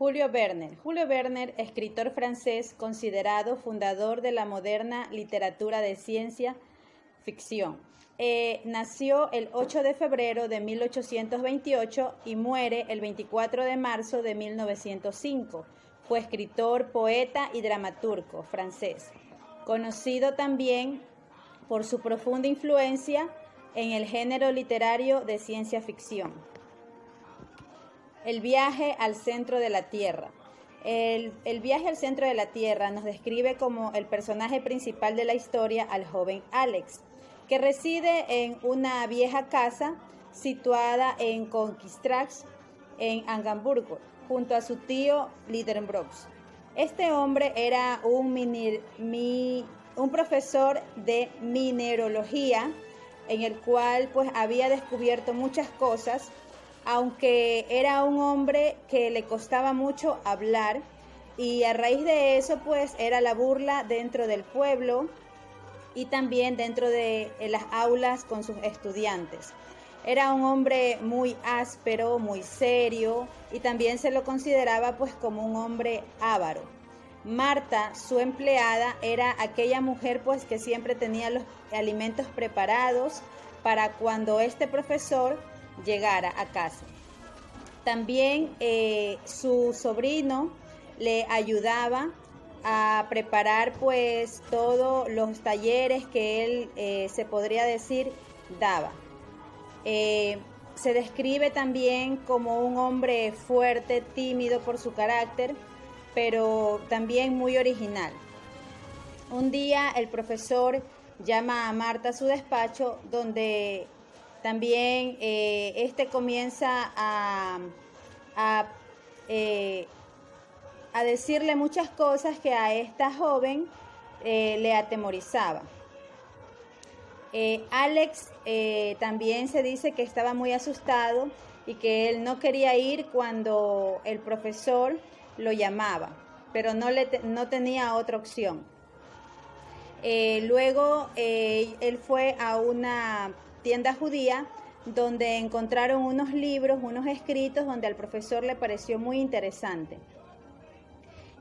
Julio Verne. Julio Verne, escritor francés considerado fundador de la moderna literatura de ciencia ficción. Nació el 8 de febrero de 1828 y muere el 24 de marzo de 1905. Fue escritor, poeta y dramaturgo francés, conocido también por su profunda influencia en el género literario de ciencia ficción. El viaje al centro de la Tierra. El viaje al centro de la Tierra nos describe como el personaje principal de la historia al joven Alex, que reside en una vieja casa situada en Koenigsstraße, en Hamburgo, junto a su tío Lidenbrock. Este hombre era un profesor de mineralogía, en el cual pues había descubierto muchas cosas, aunque era un hombre que le costaba mucho hablar, y a raíz de eso pues era la burla dentro del pueblo y también dentro de las aulas con sus estudiantes. Era un hombre muy áspero, muy serio, y también se lo consideraba pues como un hombre avaro. Marta, su empleada, era aquella mujer pues que siempre tenía los alimentos preparados para cuando este profesor llegara a casa. También su sobrino le ayudaba a preparar pues todos los talleres que él se podría decir daba. Se describe también como un hombre fuerte, tímido por su carácter, pero también muy original. Un día el profesor llama a Marta a su despacho, donde también comienza a decirle muchas cosas que a esta joven le atemorizaba. Alex también se dice que estaba muy asustado y que él no quería ir cuando el profesor lo llamaba, pero no tenía otra opción. Luego él fue a una tienda judía donde encontraron unos libros, unos escritos donde al profesor le pareció muy interesante.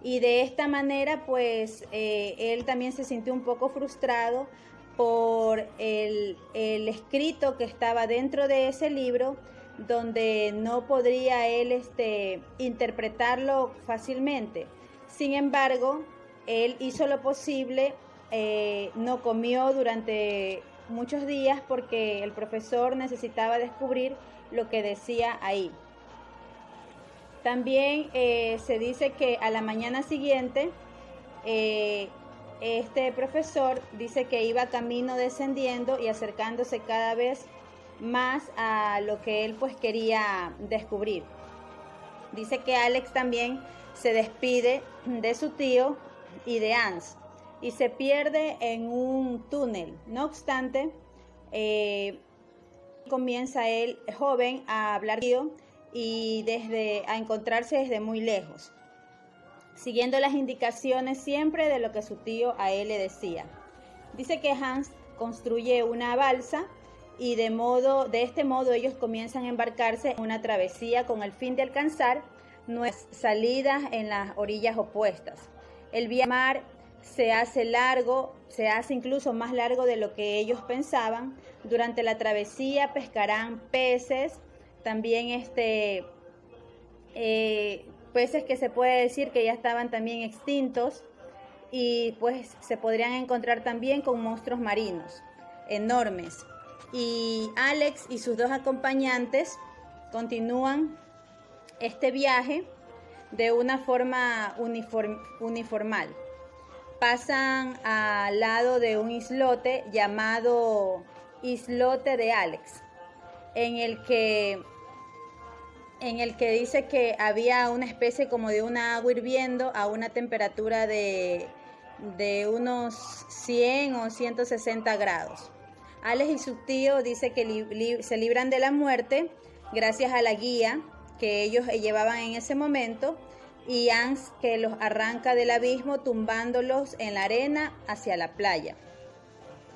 Y de esta manera pues él también se sintió un poco frustrado por el escrito que estaba dentro de ese libro, donde no podría él interpretarlo fácilmente. Sin embargo, él hizo lo posible, no comió durante muchos días porque el profesor necesitaba descubrir lo que decía ahí. También se dice que a la mañana siguiente este profesor dice que iba camino descendiendo y acercándose cada vez más a lo que él pues quería descubrir. Dice que Alex también se despide de su tío y de Hans y se pierde en un túnel. No obstante, comienza el joven a hablar y a encontrarse desde muy lejos, siguiendo las indicaciones siempre de lo que su tío a él le decía. Dice que Hans construye una balsa y de este modo ellos comienzan a embarcarse en una travesía con el fin de alcanzar nuestras salidas en las orillas opuestas. El viaje al mar se hace largo, se hace incluso más largo de lo que ellos pensaban. Durante la travesía pescarán peces, también peces que se puede decir que ya estaban también extintos, y pues se podrían encontrar también con monstruos marinos enormes. Y Alex y sus dos acompañantes continúan este viaje de una forma uniformal. Pasan al lado de un islote llamado Islote de Alex, en el que dice que había una especie como de una agua hirviendo a una temperatura de unos 100 o 160 grados. Alex y su tío dice que se libran de la muerte gracias a la guía que ellos llevaban en ese momento, y Hans que los arranca del abismo tumbándolos en la arena hacia la playa.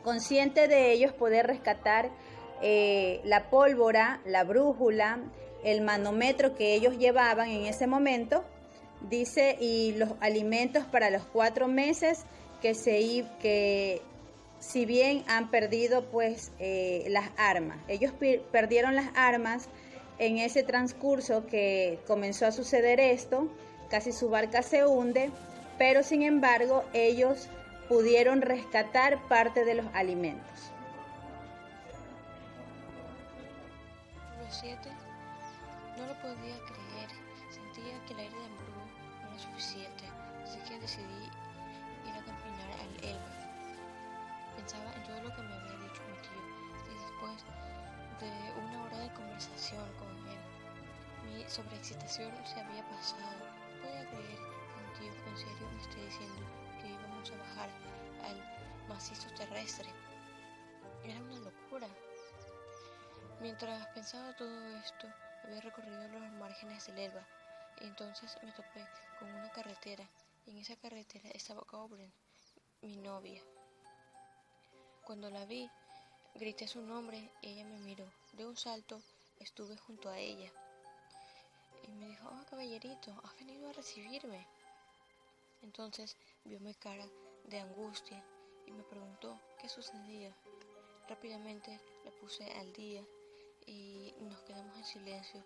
Consciente de ellos poder rescatar la pólvora, la brújula, el manómetro que ellos llevaban en ese momento, Dice, y los alimentos para los 4 meses que si bien han perdido pues las armas, ellos perdieron las armas en ese transcurso que comenzó a suceder esto, casi su barca se hunde, pero sin embargo ellos pudieron rescatar parte de los alimentos. Los 7 no lo podía creer, sentía que el aire de Hamburgo no era suficiente, así que decidí ir a caminar al Elba. Pensaba en todo lo que me había dicho mi tío y después de una hora de conversación con él, mi sobreexcitación se había pasado. No podía creer que mi tío en serio me esté diciendo que íbamos a bajar al macizo terrestre. Era una locura. Mientras pensaba todo esto, había recorrido los márgenes del Elba y entonces me topé con una carretera y en esa carretera estaba Gaubrun, mi novia. Cuando la vi, grité su nombre y ella me miró. De un salto estuve junto a ella y me dijo: "Oh, caballerito, has venido a recibirme". Entonces vio mi cara de angustia y me preguntó qué sucedía. Rápidamente la puse al día y nos quedamos en silencio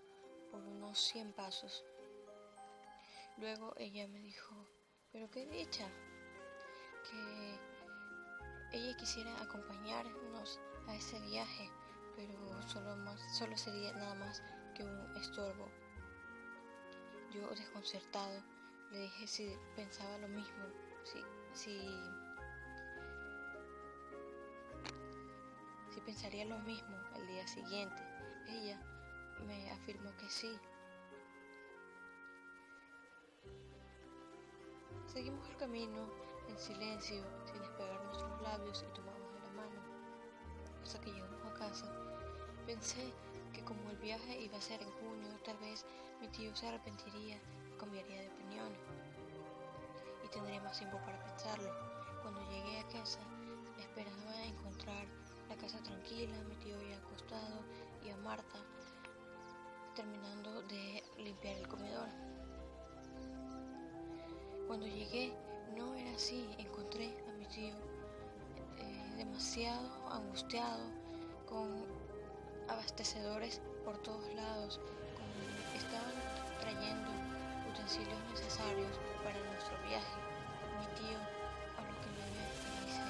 por unos 100 pasos. Luego ella me dijo: "Pero qué dicha, que ella quisiera acompañarnos a ese viaje, pero solo sería nada más que un estorbo". Yo, desconcertado, le dije si pensaba lo mismo, si, si pensaría lo mismo al día siguiente. Ella me afirmó que sí. Seguimos el camino en silencio, sin despegar nuestros labios y tomarnos de la mano. Hasta que llegamos a casa, pensé que como el viaje iba a ser en junio, tal vez mi tío se arrepentiría y cambiaría de opinión y tendría más tiempo para pensarlo. Cuando llegué a casa, esperaba encontrar la casa tranquila, mi tío ya acostado y a Marta terminando de limpiar el comedor. Cuando llegué, no era así. Encontré a mi tío demasiado angustiado, con abastecedores por todos lados, estaban trayendo utensilios necesarios para nuestro viaje. Mi tío, a lo que me ve, me dice: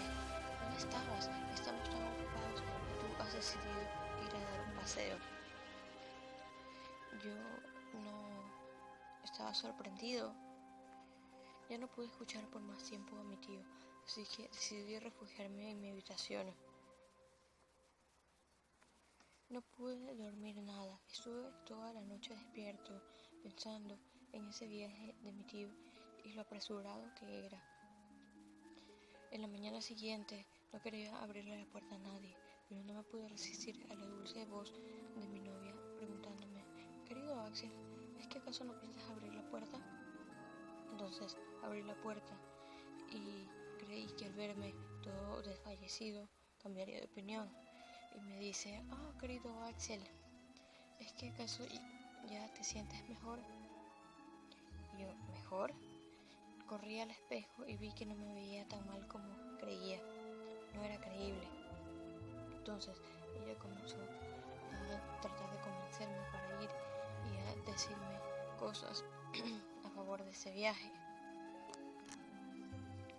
"¿Dónde estabas? Estamos tan ocupados y tú has decidido ir a dar un paseo". Yo no estaba sorprendido. Ya no pude escuchar por más tiempo a mi tío, así que decidí refugiarme en mi habitación. No pude dormir nada, estuve toda la noche despierto, pensando en ese viaje de mi tío y lo apresurado que era. En la mañana siguiente no quería abrirle la puerta a nadie, pero no me pude resistir a la dulce voz de mi novia preguntándome: "Querido Axel, ¿es que acaso no piensas abrir la puerta?". Entonces abrí la puerta y creí que al verme todo desfallecido cambiaría de opinión. Y me dice: "Oh, querido Axel, ¿es que acaso ya te sientes mejor?". Y yo: "¿Mejor?". Corrí al espejo y vi que no me veía tan mal como creía. No era creíble. Entonces ella comenzó a tratar de convencerme para ir y a decirme cosas a favor de ese viaje.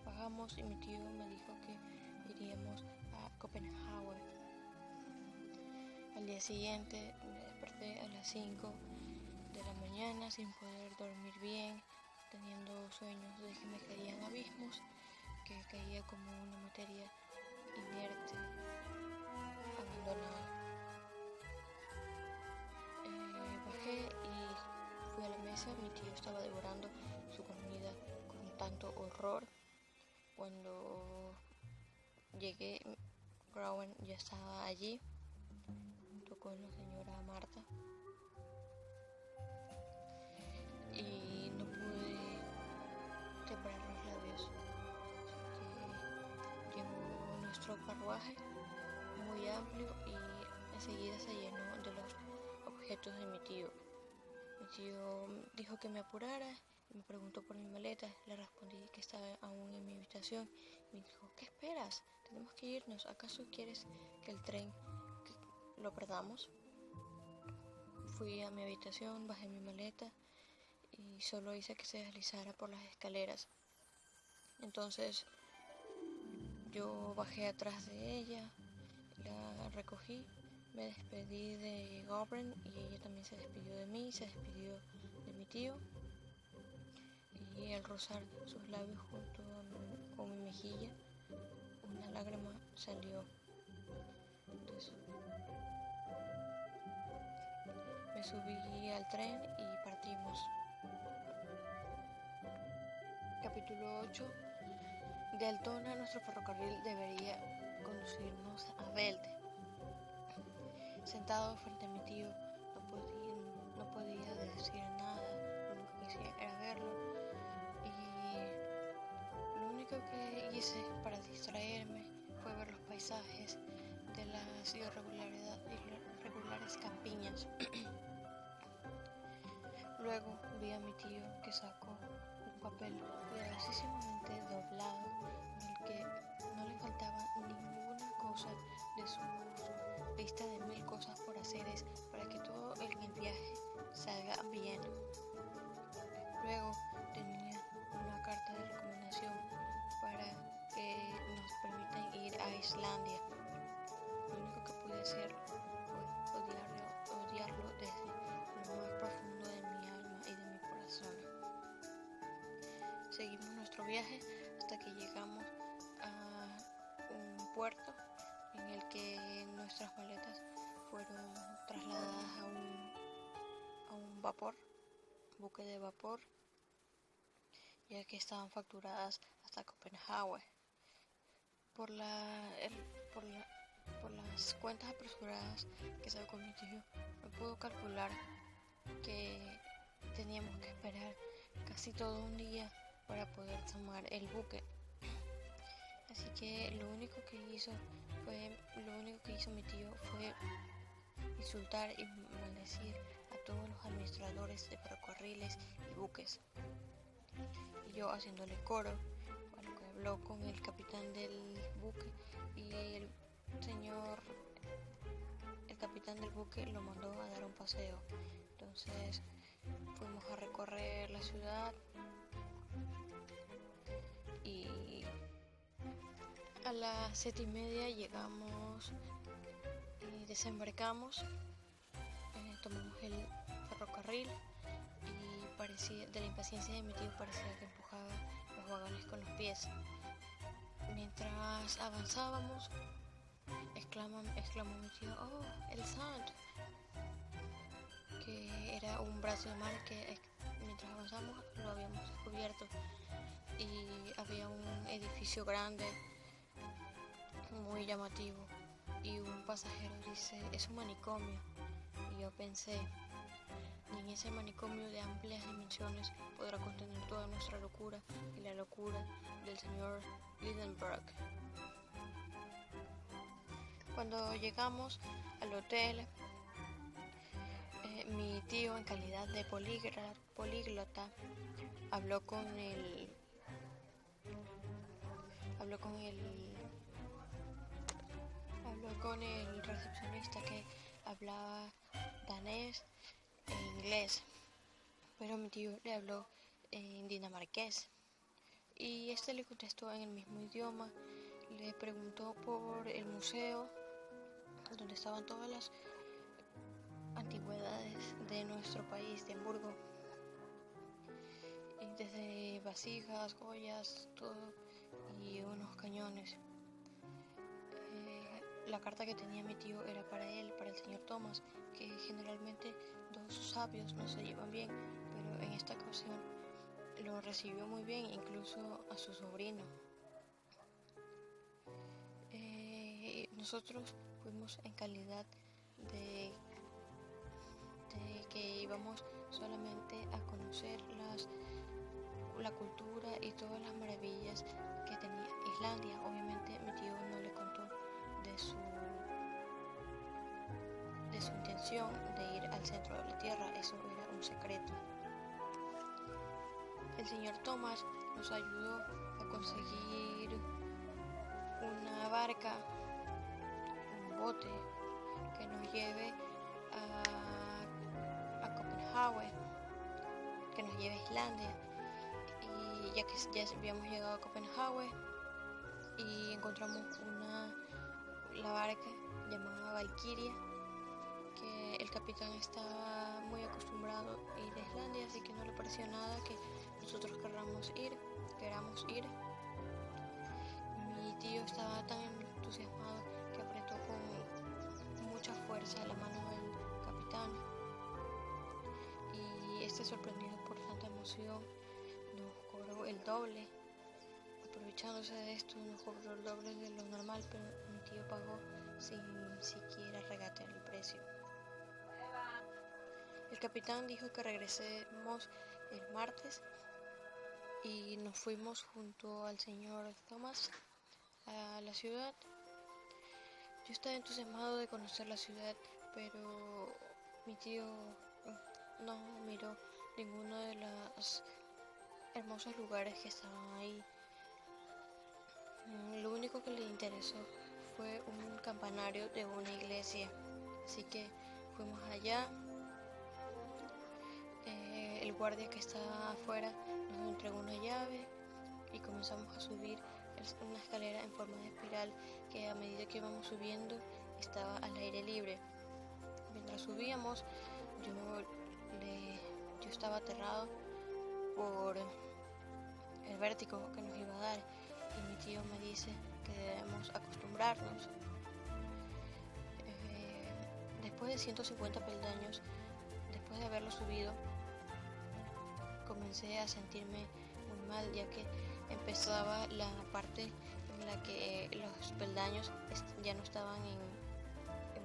Bajamos y mi tío me dijo que iríamos a Copenhague. Al día siguiente me desperté a las 5 de la mañana sin poder dormir bien, teniendo sueños de que me caían abismos, que caía como una materia inerte, abandonada. Bajé y fui a la mesa. Mi tío estaba devorando su comida con tanto horror. Cuando llegué, Grauen ya estaba allí, junto con la señora Marta, y no pude separar los labios. Así que llegó nuestro carruaje, muy amplio, y enseguida se llenó de los objetos de mi tío. Mi tío dijo que me apurara y me preguntó por mi maleta. Le respondí que estaba aún en mi habitación. Me dijo, ¿qué esperas? Tenemos que irnos. ¿Acaso quieres que el tren lo perdamos? Fui a mi habitación, bajé mi maleta y solo hice que se deslizara por las escaleras. Entonces yo bajé atrás de ella, la recogí, me despedí de Gobren y ella también se despidió de mí, se despidió de mi tío. Y al rozar sus labios con mi mejilla, una lágrima salió. Entonces me subí al tren y partimos. Capítulo 8. De Altona, nuestro ferrocarril debería conducirnos a Belde. Sentado frente a mi tío, no podía decir nada, lo único que hacía era verlo. Y lo único que hice para distraerme fue ver los paisajes de las irregulares campiñas. Luego vi a mi tío que sacó un papel cuidadosísimamente doblado en el que no le faltaba ninguna cosa de su lista de 1000 cosas por hacer para que todo el viaje salga bien. Luego tenía una carta de recomendación para que nos permitan ir a Islandia. Lo único que pude hacer fue odiarlo desde lo más profundo de mi alma y de mi corazón. Seguimos nuestro viaje hasta que llegamos a un puerto en el que nuestras maletas fueron trasladadas a un buque de vapor, ya que estaban facturadas hasta Copenhague. Por las cuentas apresuradas que sacó mi tío, no pudo calcular que teníamos que esperar casi todo un día para poder tomar el buque. Así que lo único que hizo mi tío fue insultar y maldecir a todos los administradores de ferrocarriles y buques. Y yo haciéndole coro, a lo que habló con el capitán del buque, y el capitán del buque lo mandó a dar un paseo. Entonces fuimos a recorrer la ciudad y a las 7:30 llegamos y desembarcamos, tomamos el ferrocarril y de la impaciencia de mi tío parecía que empujaba los vagones con los pies. Mientras avanzábamos, exclamó mi tío, ¡oh, el Sand! Que era un brazo de mar que mientras avanzamos lo habíamos descubierto, y había un edificio grande, muy llamativo, y un pasajero dice, es un manicomio. Y yo pensé, ni en ese manicomio de amplias dimensiones podrá contener toda nuestra locura y la locura del señor Lidenbrock. Cuando llegamos al hotel, mi tío, en calidad de políglota, habló con el recepcionista, que hablaba danés e inglés, pero mi tío le habló en dinamarqués y este le contestó en el mismo idioma. Le preguntó por el museo donde estaban todas las antigüedades de nuestro país, de Hamburgo, y desde vasijas, joyas, todo, y unos cañones. La carta que tenía mi tío era para él, para el señor Thomas, que generalmente dos sabios no se llevan bien, pero en esta ocasión lo recibió muy bien, incluso a su sobrino. Nosotros fuimos en calidad de que íbamos solamente a conocer la cultura y todas las maravillas que tenía Islandia. Obviamente mi tío no le contó de su intención de ir al centro de la Tierra, eso era un secreto. El señor Thomas nos ayudó a conseguir una barca, un bote que nos lleve a Copenhague, que nos lleve a Islandia. Y ya que ya habíamos llegado a Copenhague y encontramos la barca llamada Valkyria, que el capitán estaba muy acostumbrado a ir a Islandia, así que no le pareció nada que nosotros queramos ir. Mi tío estaba tan entusiasmado que apretó con mucha fuerza la mano del capitán, y este, sorprendido por tanta emoción, nos cobró el doble. Aprovechándose de esto, nos cobró el doble de lo normal, pero mi tío pagó sin siquiera regatear el precio. El capitán dijo que regresemos el martes y nos fuimos junto al señor Thomas a la ciudad. Yo estaba entusiasmado de conocer la ciudad, pero mi tío no miró ninguno de los hermosos lugares que estaban ahí. Lo único que le interesó fue un campanario de una iglesia, así que fuimos allá. El guardia que estaba afuera nos entregó una llave y comenzamos a subir una escalera en forma de espiral que, a medida que íbamos subiendo, estaba al aire libre. Mientras subíamos, yo estaba aterrado por el vértigo que nos iba a dar, y mi tío me dice que debemos acostumbrarnos. Después de 150 peldaños, después de haberlo subido, comencé a sentirme muy mal, ya que empezaba la parte en la que los peldaños ya no estaban en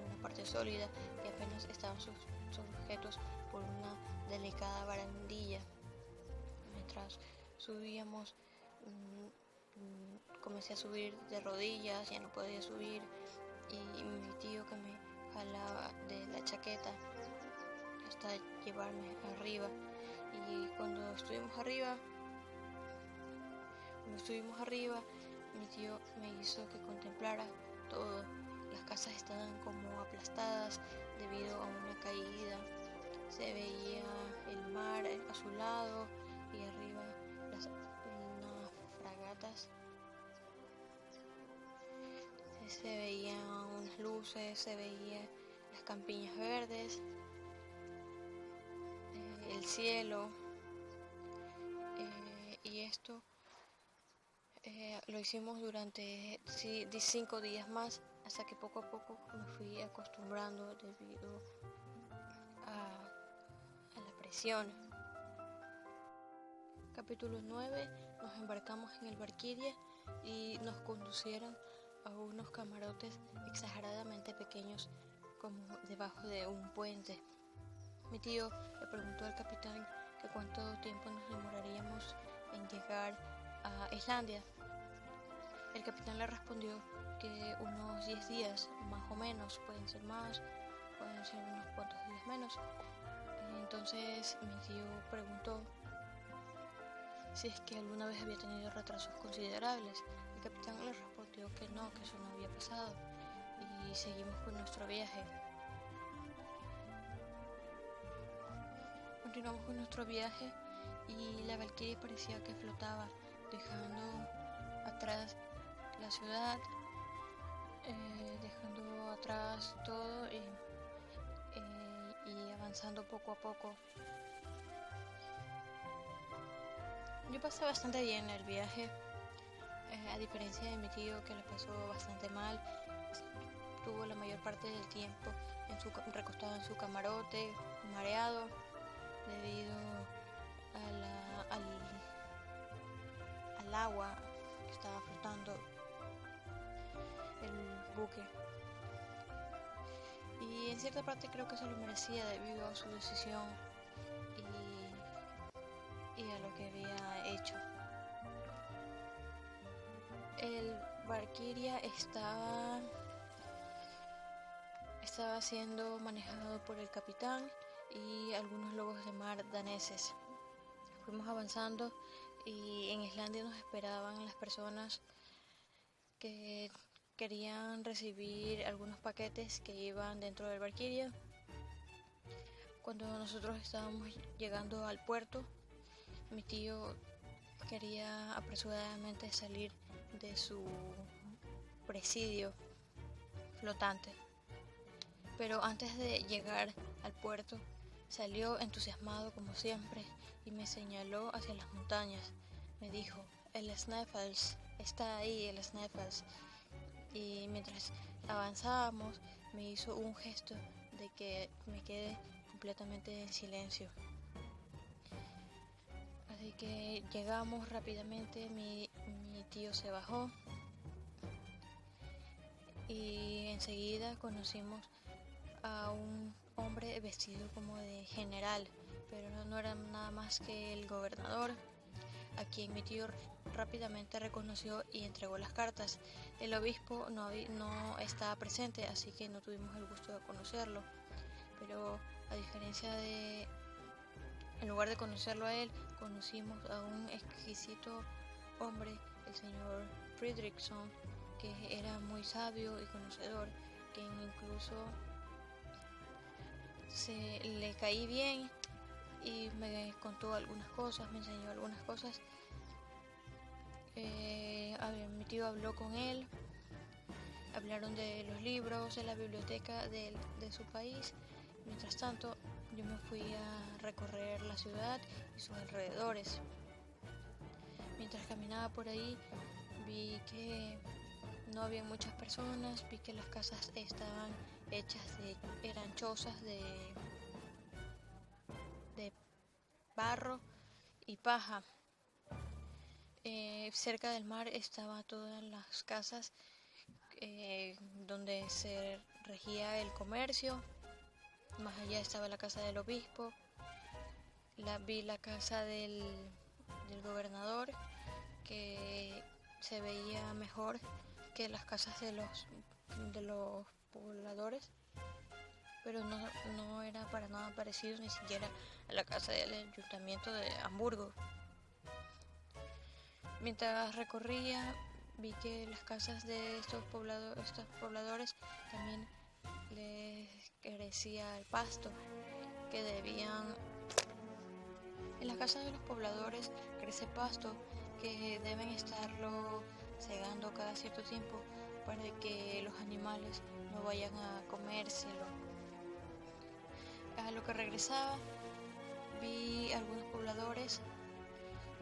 una parte sólida, y apenas estaban sujetos por una delicada barandilla. Mientras subíamos, comencé a subir de rodillas, ya no podía subir, y mi tío, que me jalaba de la chaqueta hasta llevarme arriba. Y cuando estuvimos arriba, mi tío me hizo que contemplara todo. Las casas estaban como aplastadas debido a una caída. Se veía el mar a su lado, y arriba unas fragatas. Se veían unas luces, se veían las campiñas verdes, el cielo, y esto lo hicimos durante 5 días más, hasta que poco a poco me fui acostumbrando debido a la presión. Capítulo 9. Nos embarcamos en el Valkyria y nos conducieron a unos camarotes exageradamente pequeños, como debajo de un puente. Mi tío le preguntó al capitán que cuánto tiempo nos demoraríamos en llegar a Islandia. El capitán le respondió que unos 10 días, más o menos, pueden ser más, pueden ser unos cuantos días menos. Entonces mi tío preguntó si es que alguna vez había tenido retrasos considerables. El capitán le respondió que no, que eso no había pasado, y seguimos con nuestro viaje. Continuamos con nuestro viaje y la Valkyria parecía que flotaba, dejando atrás la ciudad, dejando atrás todo y avanzando poco a poco. Yo pasé bastante bien el viaje, a diferencia de mi tío, que le pasó bastante mal. Estuvo la mayor parte del tiempo recostado en su camarote, mareado, debido al agua que estaba flotando el buque. Y en cierta parte creo que se lo merecía debido a su decisión y a lo que había hecho. El Valkyria estaba siendo manejado por el capitán y algunos lobos de mar daneses. fuimos avanzando y en Islandia nos esperaban las personas que querían recibir algunos paquetes que iban dentro del Valkyria. Cuando nosotros estábamos llegando al puerto, mi tío quería apresuradamente salir de su presidio flotante, pero antes de llegar al puerto salió entusiasmado como siempre y me señaló hacia las montañas. Me dijo: el Snæfellsnes, está ahí el Snæfellsnes. Y mientras avanzábamos me hizo un gesto de que me quede completamente en silencio. Así que llegamos rápidamente, mi tío se bajó y enseguida conocimos a un hombre vestido como de general, pero no era nada más que el gobernador, a quien mi tío rápidamente reconoció y entregó las cartas. El obispo no estaba presente, así que no tuvimos el gusto de conocerlo, pero a diferencia de, en lugar de conocerlo a él, conocimos a un exquisito hombre, el señor Fredrickson, que era muy sabio y conocedor, que incluso le caí bien y me contó algunas cosas, me enseñó algunas cosas. Mi tío habló con él, hablaron de los libros, de la biblioteca de su país. Mientras tanto, yo me fui a recorrer la ciudad y sus alrededores. Mientras caminaba por ahí, vi que no había muchas personas, vi que las casas estaban eran chozas de barro y paja. Cerca del mar estaban todas las casas donde se regía el comercio. Más allá estaba la casa del obispo. Vi la casa del gobernador, que se veía mejor que las casas de los pobladores, pero no era para nada parecido ni siquiera a la casa del ayuntamiento de Hamburgo. Mientras recorría, vi que las casas de estos pobladores también les carecía el pasto que debían. En las casas de los pobladores crece pasto que deben estarlo segando cada cierto tiempo para que los animales no vayan a comérselo. A lo que regresaba, vi algunos pobladores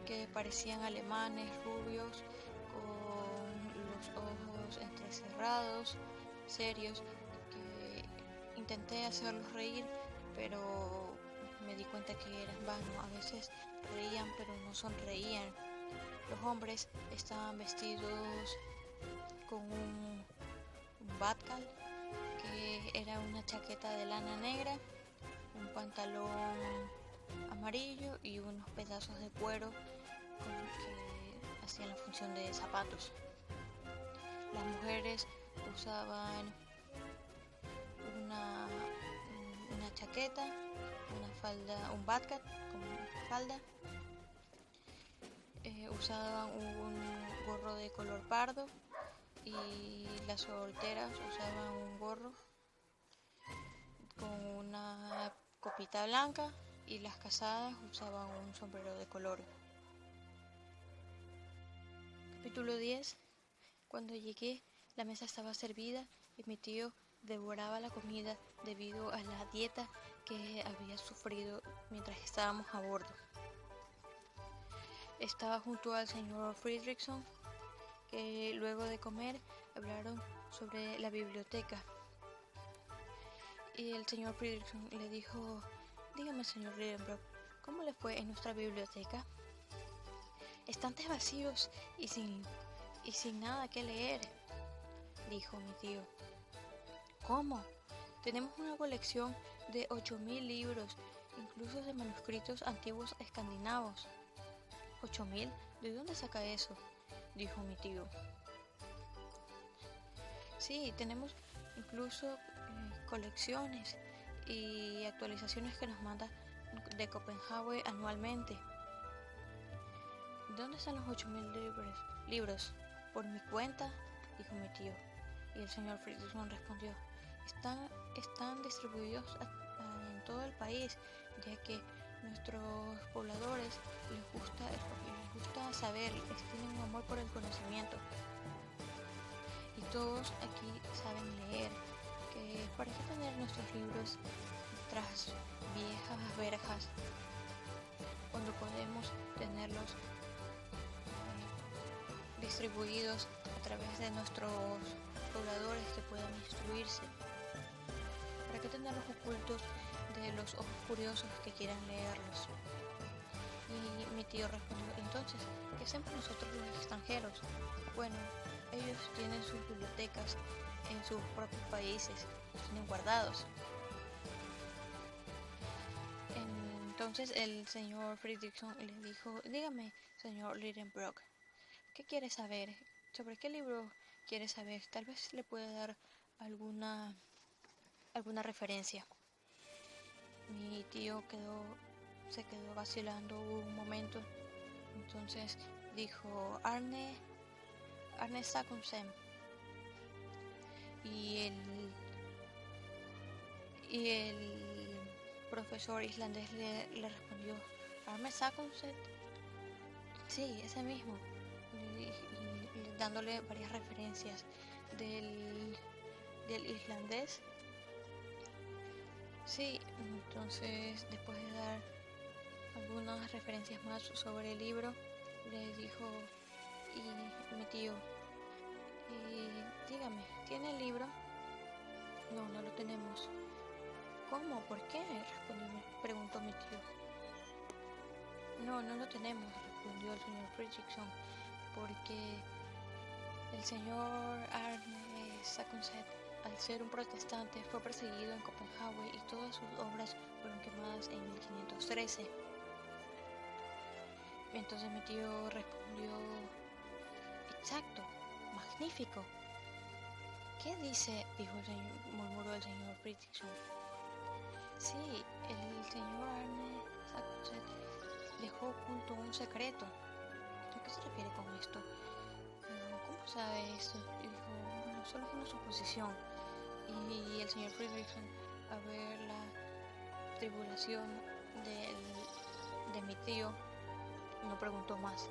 que parecían alemanes, rubios, con los ojos entrecerrados, serios, que intenté hacerlos reír, pero me di cuenta que eran vano. A veces reían, pero no sonreían. Los hombres estaban vestidos con un batkal, que era una chaqueta de lana negra, un pantalón amarillo y unos pedazos de cuero con que hacían la función de zapatos. Las mujeres usaban una chaqueta, una falda, un batkal con falda. Usaban un gorro de color pardo y las solteras usaban un gorro con una copita blanca y las casadas usaban un sombrero de color. Capítulo 10. Cuando llegué, la mesa estaba servida y mi tío devoraba la comida debido a la dieta que había sufrido mientras estábamos a bordo. Estaba junto al señor Fredrickson, que luego de comer hablaron sobre la biblioteca. Y el señor Fredrickson le dijo: dígame, señor Lidenbrock, ¿cómo le fue en nuestra biblioteca? Estantes vacíos y sin nada que leer, dijo mi tío. ¿Cómo? Tenemos una colección de 8.000 libros, incluso de manuscritos antiguos escandinavos. ¿8.000? ¿De dónde saca eso?, dijo mi tío. Sí, tenemos incluso colecciones y actualizaciones que nos manda de Copenhague anualmente. ¿Dónde están los 8.000 libros? Por mi cuenta, dijo mi tío. Y el señor Friedrichson respondió, están distribuidos en todo el país, ya que nuestros pobladores les gusta saber, tienen un amor por el conocimiento. Y todos aquí saben leer, que para qué tener nuestros libros tras viejas verjas cuando podemos tenerlos distribuidos a través de nuestros pobladores que puedan instruirse. ¿Para qué tenerlos ocultos de los ojos curiosos que quieran leerlos? Y mi tío respondió, entonces, ¿qué hacemos nosotros los extranjeros? Bueno, ellos tienen sus bibliotecas en sus propios países, los tienen guardados. Entonces el señor Friedrichson le dijo, dígame, señor Lidenbrock, ¿qué quiere saber? ¿Sobre qué libro quiere saber? Tal vez le pueda dar alguna referencia. Mi tío se quedó vacilando un momento. Entonces dijo Arne Saknussemm. Y el profesor islandés le respondió, Arne Saknussemm. Sí, ese mismo. Y dándole varias referencias del islandés. Sí, entonces después de dar algunas referencias más sobre el libro, le dijo y mi tío, dígame, ¿tiene el libro? No, no lo tenemos. ¿Cómo? ¿Por qué? Preguntó mi tío. No, no lo tenemos, respondió el señor Friedrichson, porque el señor Arne Saknussemm, al ser un protestante, fue perseguido en Copenhague y todas sus obras fueron quemadas en 1513. Entonces mi tío respondió, exacto, magnífico. ¿Qué dice? Murmuró el señor Friedrichson. Sí, el señor Arne Saknussemm dejó oculto un secreto. ¿A qué se refiere con esto? ¿Cómo sabe eso? Y dijo, bueno, solo es una suposición. Y el señor Friedrichson, a ver la tribulación de mi tío, no preguntó más.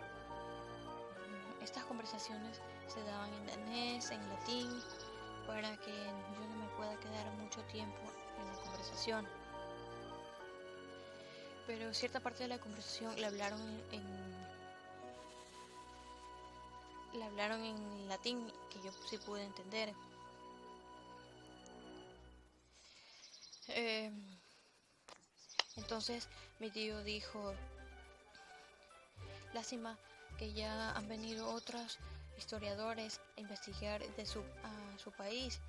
Estas conversaciones se daban en danés, en latín, para que yo no me pueda quedar mucho tiempo en la conversación. Pero cierta parte de la conversación le hablaron en latín, que yo sí pude entender. Entonces mi tío dijo, lástima que ya han venido otros historiadores a investigar a su país.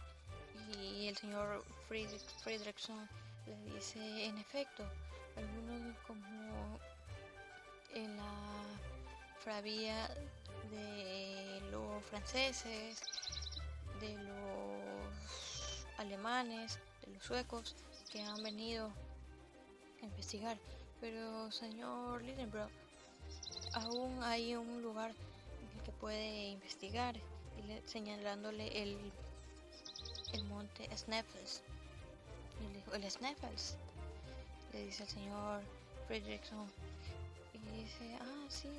Y el señor Friedrichson le dice, en efecto, algunos como en la Frabía de los franceses, de los alemanes, de los suecos, que han venido a investigar. Pero señor Lidenbrock, aún hay un lugar en el que puede investigar, señalándole el monte Sneffels. Y le dijo, ¿el Sneffels? Le dice el señor Friedrichson. Y dice, sí,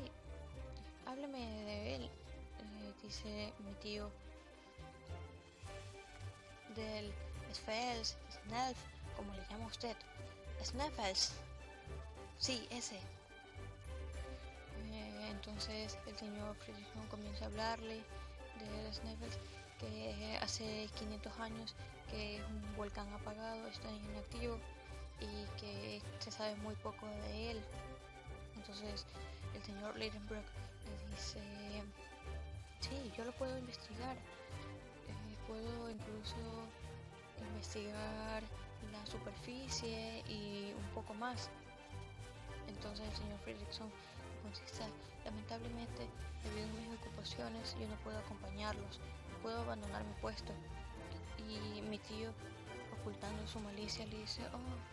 hábleme de él. Dice mi tío, del Sneffels, como le llama usted. Sneffels. Sí, ese. Entonces el señor Friedrichson comienza a hablarle de Sneffels, que hace 500 años que es un volcán apagado, está inactivo y que se sabe muy poco de él. Entonces el señor Lidenbrock le dice, sí, yo lo puedo investigar, puedo incluso investigar la superficie y un poco más. Entonces el señor Friedrichson contesta, lamentablemente, debido a mis ocupaciones, yo no puedo acompañarlos, no puedo abandonar mi puesto. Y mi tío, ocultando su malicia, le dice,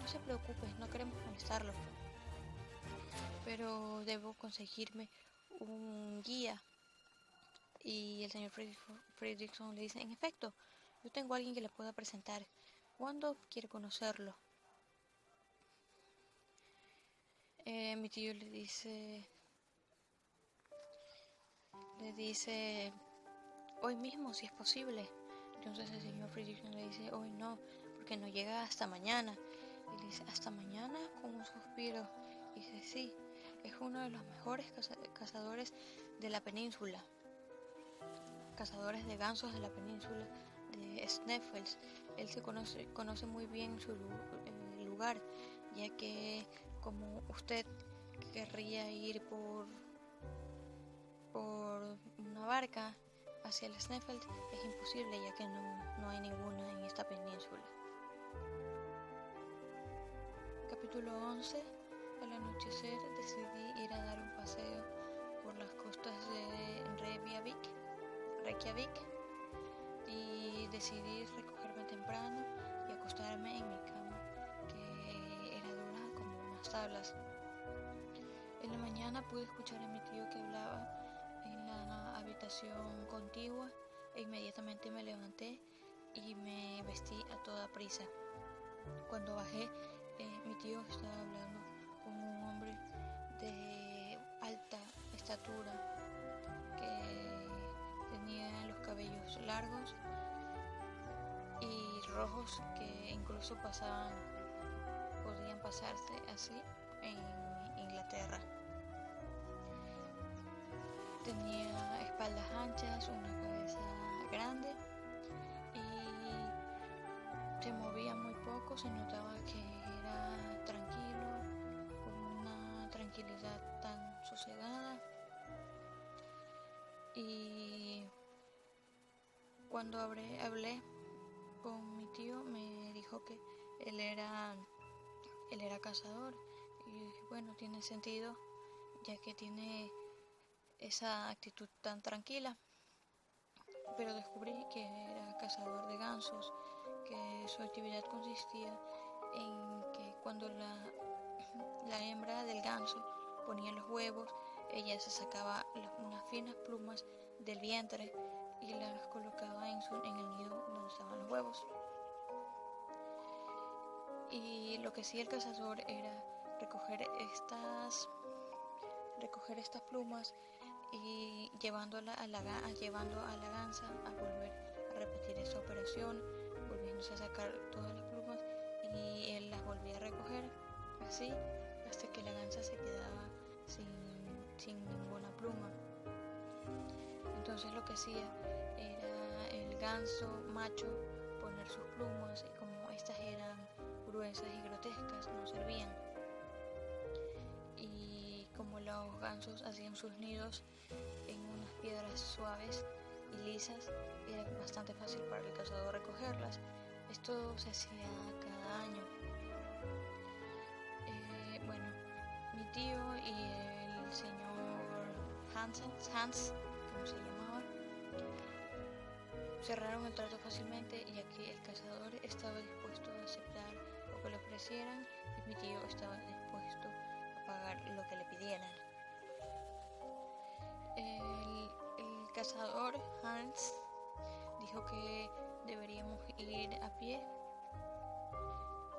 no se preocupe, no queremos molestarlo, pero debo conseguirme un guía. Y el señor Fredrickson le dice, en efecto, yo tengo a alguien que le pueda presentar. ¿Cuándo quiere conocerlo? Mi tío le dice, hoy mismo si es posible. Entonces el señor Fredrickson le dice, hoy no, porque no llega hasta mañana. Y le dice, ¿hasta mañana? Con un suspiro. Y dice, sí, es uno de los mejores cazadores de la península. Cazadores de gansos de la península de Sneffels. Él se conoce muy bien su lugar, ya que como usted querría ir por una barca hacia el Sneffels, es imposible, ya que no hay ninguna en esta península. Capítulo 11. Al anochecer decidí ir a dar un paseo por las costas de Reykjavik, y decidí recogerme temprano y acostarme en mi cama, que era dura como unas tablas. En la mañana pude escuchar a mi tío que hablaba en la habitación contigua e inmediatamente me levanté y me vestí a toda prisa. Cuando bajé, mi tío estaba hablando con un hombre de alta estatura que tenía los cabellos largos y rojos que incluso podían pasarse así en Inglaterra. Tenía espaldas anchas, una cabeza grande y se movía muy poco, se notaba que era tranquilo, con una tranquilidad tan sosegada. Y cuando hablé con mi tío, me dijo que él era cazador, y bueno, tiene sentido, ya que tiene esa actitud tan tranquila. Pero descubrí que era cazador de gansos, que su actividad consistía en que cuando la hembra del ganso ponía los huevos, ella se sacaba unas finas plumas del vientre y las colocaba en el nido donde estaban los huevos. Y lo que hacía el cazador era recoger estas plumas y llevando a la gansa a volver a repetir esa operación, volviéndose a sacar todas las plumas, y él las volvía a recoger así hasta que la gansa se quedaba sin ninguna pluma. Entonces lo que hacía era el ganso macho poner sus plumas, y como estas eran gruesas y grotescas, no servían. Y como los gansos hacían sus nidos en unas piedras suaves y lisas, era bastante fácil para el cazador recogerlas. Esto se hacía cada año. Bueno, mi tío y el señor Hans, como se llamaba, cerraron el trato fácilmente, ya que el cazador estaba dispuesto a aceptar lo que le ofrecieran y mi tío estaba dispuesto a pagar lo que le pidieran. El cazador Hans dijo que deberíamos ir a pie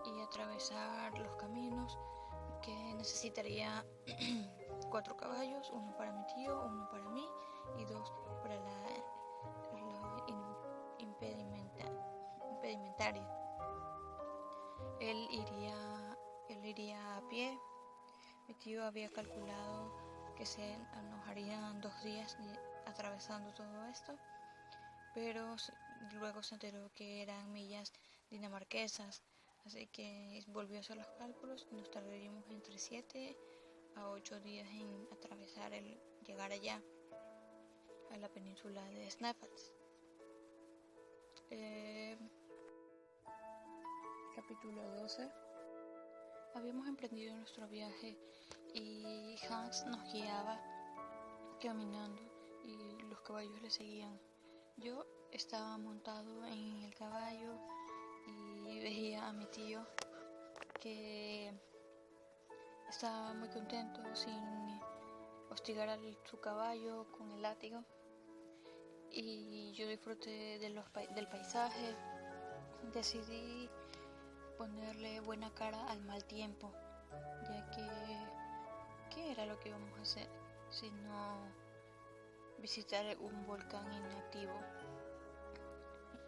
y atravesar los caminos, que necesitaría 4 caballos, uno para mi tío, uno para mí y 2 para la impedimentaria. Él iría a pie. Mi tío había calculado que se nos harían 2 días atravesando todo esto, pero luego se enteró que eran millas dinamarquesas, así que volvió a hacer los cálculos y nos tardaríamos entre 7 a 8 días en llegar allá, a la península de Sneffels. Capítulo 12. Habíamos emprendido nuestro viaje y Hans nos guiaba caminando y los caballos le seguían. Yo estaba montado en el caballo y veía a mi tío, que estaba muy contento, hostigar a su caballo con el látigo. Y yo disfruté del paisaje. Decidí ponerle buena cara al mal tiempo, ya que ¿qué era lo que íbamos a hacer sino visitar un volcán inactivo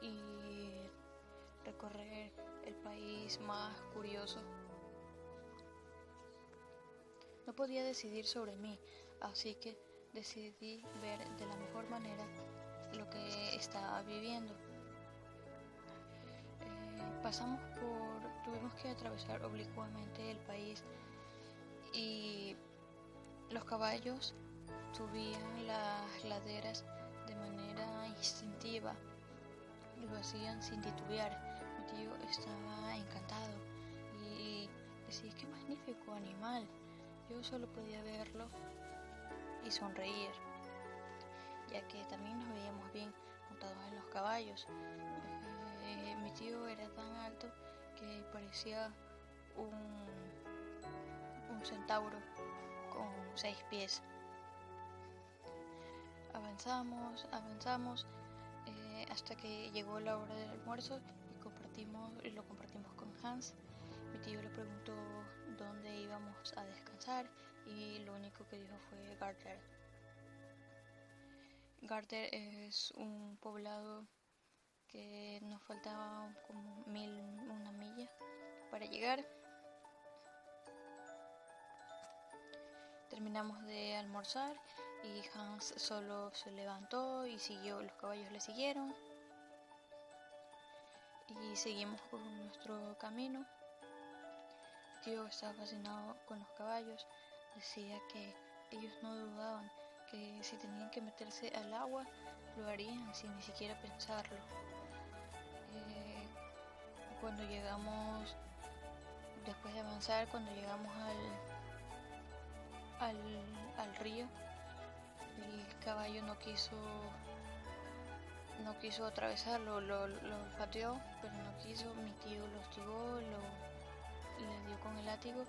y recorrer el país más curioso? No podía decidir sobre mí, así que decidí ver de la mejor manera lo que estaba viviendo. Tuvimos que atravesar oblicuamente el país y los caballos subían las laderas de manera instintiva y lo hacían sin titubear. Mi tío estaba encantado y decía: ¡qué magnífico animal! Yo solo podía verlo y sonreír, ya que también nos veíamos bien montados en los caballos. Mi tío era tan alto que parecía un centauro con 6 pies. Avanzamos hasta que llegó la hora del almuerzo y lo compartimos con Hans. Mi tío le preguntó dónde íbamos a descansar y lo único que dijo fue Garter. Garter es un poblado que nos faltaba como 1.001 millas para llegar. Terminamos de almorzar y Hans solo se levantó y siguió, los caballos le siguieron y seguimos con nuestro camino. Mi tío estaba fascinado con los caballos, decía que ellos no dudaban, que si tenían que meterse al agua lo harían sin ni siquiera pensarlo. Cuando llegamos, después de avanzar, cuando llegamos al río, el caballo no quiso atravesarlo, lo olfateó, pero no quiso. Mi tío lo hostigó, le dio con el látigo,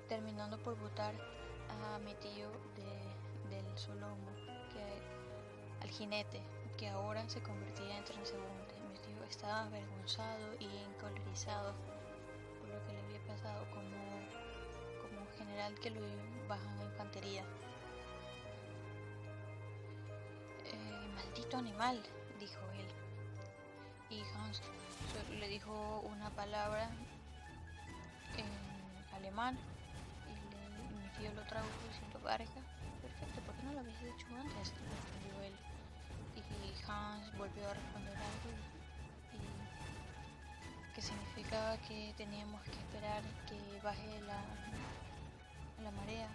terminando por botar a mi tío del solomo, al jinete, que ahora se convertía en transeúnte. Mi tío estaba avergonzado y encolerizado por lo que le había pasado como un general que lo bajan a infantería. Maldito animal, dijo él. Y Hans le dijo una palabra en alemán y mi tío lo tradujo diciendo Varga. Perfecto, ¿por qué no lo habías dicho antes?, respondió él. Y Hans volvió a responder algo y que significaba que teníamos que esperar que baje la marea.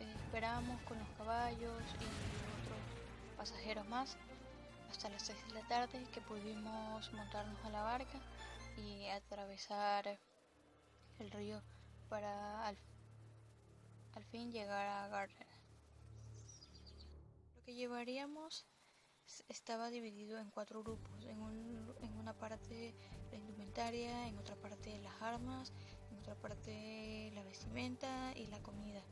Esperábamos con los caballos y otros pasajeros más hasta las 6 de la tarde, que pudimos montarnos a la barca y atravesar el río para al fin llegar a Garter. Lo que llevaríamos estaba dividido en 4 grupos: en una parte la indumentaria, en otra parte las armas, en otra parte la vestimenta y la comida.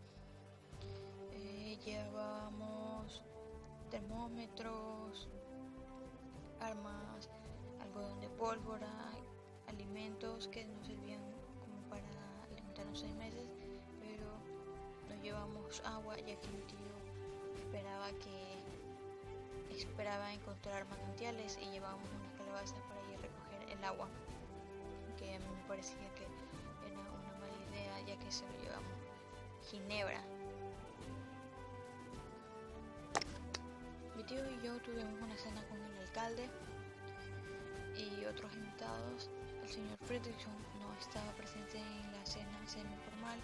Llevábamos termómetros, armas, algodón de pólvora, alimentos que nos servían como para alimentarnos 6 meses, pero no llevamos agua, ya que mi tío esperaba encontrar manantiales y llevábamos unas calabazas para ir a recoger el agua, que a mí me parecía que era una mala idea, ya que solo llevamos ginebra. Mi tío y yo tuvimos una cena con el alcalde y otros invitados. El señor Fredrickson no estaba presente en la cena semi-formal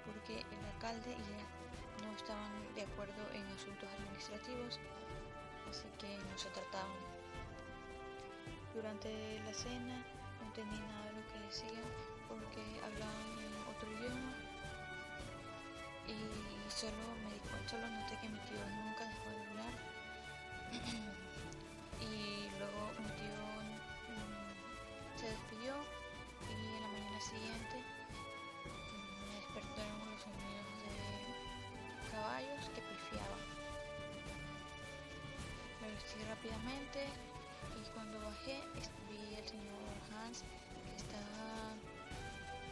porque el alcalde y él no estaban de acuerdo en asuntos administrativos, así que no se trataban. Durante la cena no entendí nada de lo que decían porque hablaban en otro idioma y solo noté que mi tío nunca dejó de hablar. Y luego mi tío se despidió y en la mañana siguiente me despertaron los sonidos de caballos que pifiaban. Me vestí rápidamente y cuando bajé vi al señor Hans que estaba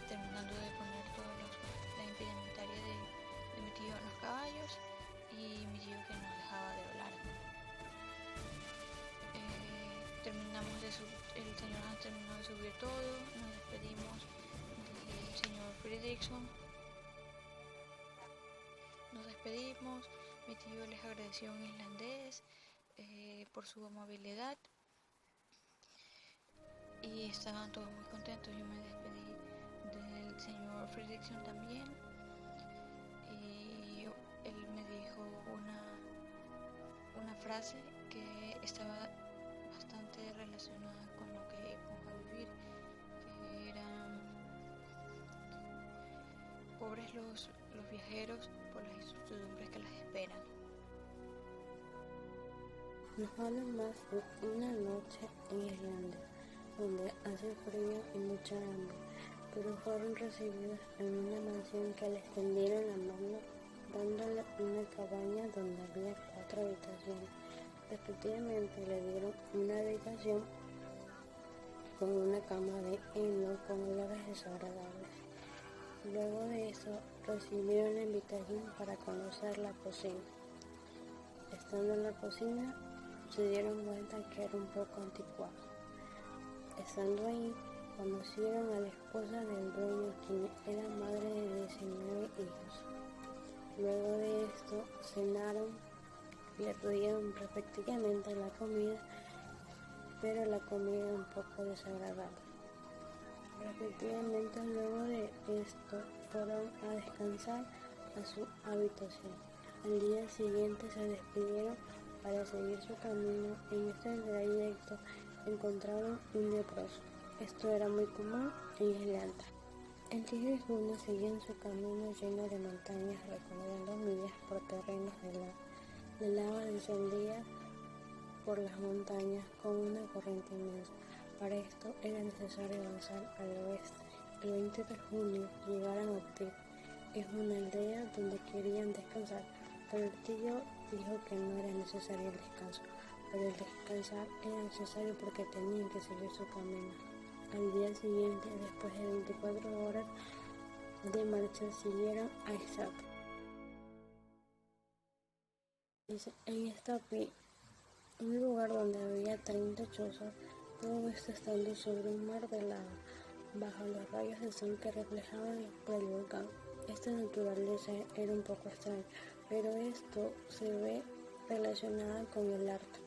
terminando de poner la impedimentaria de mi tío en los caballos y mi tío que no dejaba de hablar. El señor Hans terminó de subir todo, nos despedimos del señor Fredrickson. Nos despedimos, mi tío les agradeció en islandés por su amabilidad y estaban todos muy contentos. Yo me despedí del señor Fredrickson también y él me dijo una frase que estaba bastante relacionada con lo que íbamos a vivir, que eran pobres los viajeros por las incertidumbres que las esperan. Nos hablan más de una noche en Islandia, donde hace frío y mucha hambre, pero fueron recibidos en una mansión que les tendieron la mano, dándole una cabaña donde había 4 habitaciones. Respectivamente le dieron una habitación con una cama de heno con olores desagradables. Luego de eso recibieron la invitación para conocer la cocina. Estando en la cocina se dieron cuenta que era un poco anticuada. Estando ahí conocieron a la esposa del dueño, quien era madre de 19 hijos. Luego de esto cenaron y le dieron respectivamente la comida, pero la comida un poco desagradable. Respectivamente luego de esto fueron a descansar a su habitación. Al día siguiente se despidieron para seguir su camino. En este trayecto encontraron un leproso. Esto era muy común en Islandia. El 10 de junio seguían su camino lleno de montañas, recorriendo millas por terrenos de lava descendía por las montañas con una corriente inmensa. Para esto era necesario avanzar al oeste. El 20 de junio llegaron a Optir. Es una aldea donde querían descansar, pero el tío dijo que no era necesario el descanso, pero el descansar era necesario porque tenían que seguir su camino. Al día siguiente, después de 24 horas de marcha, siguieron a Stapi. En Stapi, un lugar donde había 30 chozas, todo esto estando sobre un mar de lava, bajo los rayos de sol que reflejaban por el volcán. Esta naturaleza era un poco extraña, pero esto se ve relacionada con el arte.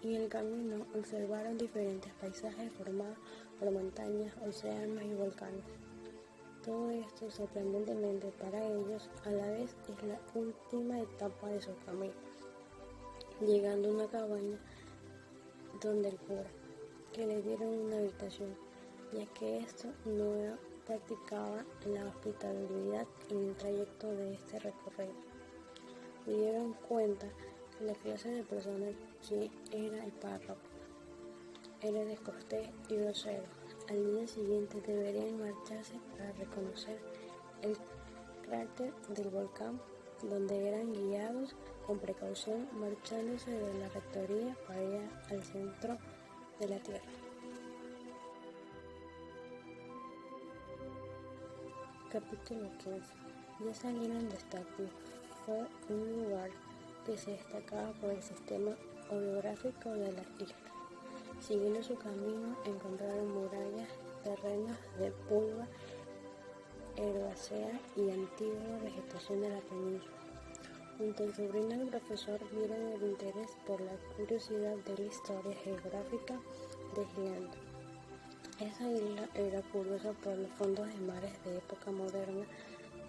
En el camino observaron diferentes paisajes formados por montañas, océanos y volcanes. Todo esto, sorprendentemente para ellos, a la vez es la última etapa de su camino, llegando a una cabaña donde el cura, que le dieron una habitación, ya que esto no practicaba la hospitalidad en el trayecto de este recorrido. Se dieron cuenta que la clase de persona que era el párroco era descortés y grosero. Al día siguiente deberían marcharse para reconocer el cráter del volcán, donde eran guiados con precaución marchándose de la rectoría para ir al centro de la Tierra. Capítulo 15. Ya salieron de Stapi. Fue un lugar que se destacaba por el sistema orográfico de las islas. Siguiendo su camino encontraron murallas, terrenos de pulva herbácea y antigua vegetación de la península. Junto al sobrino del profesor vieron el interés por la curiosidad de la historia geográfica de Islandia. Esa isla era curiosa por los fondos de mares de época moderna.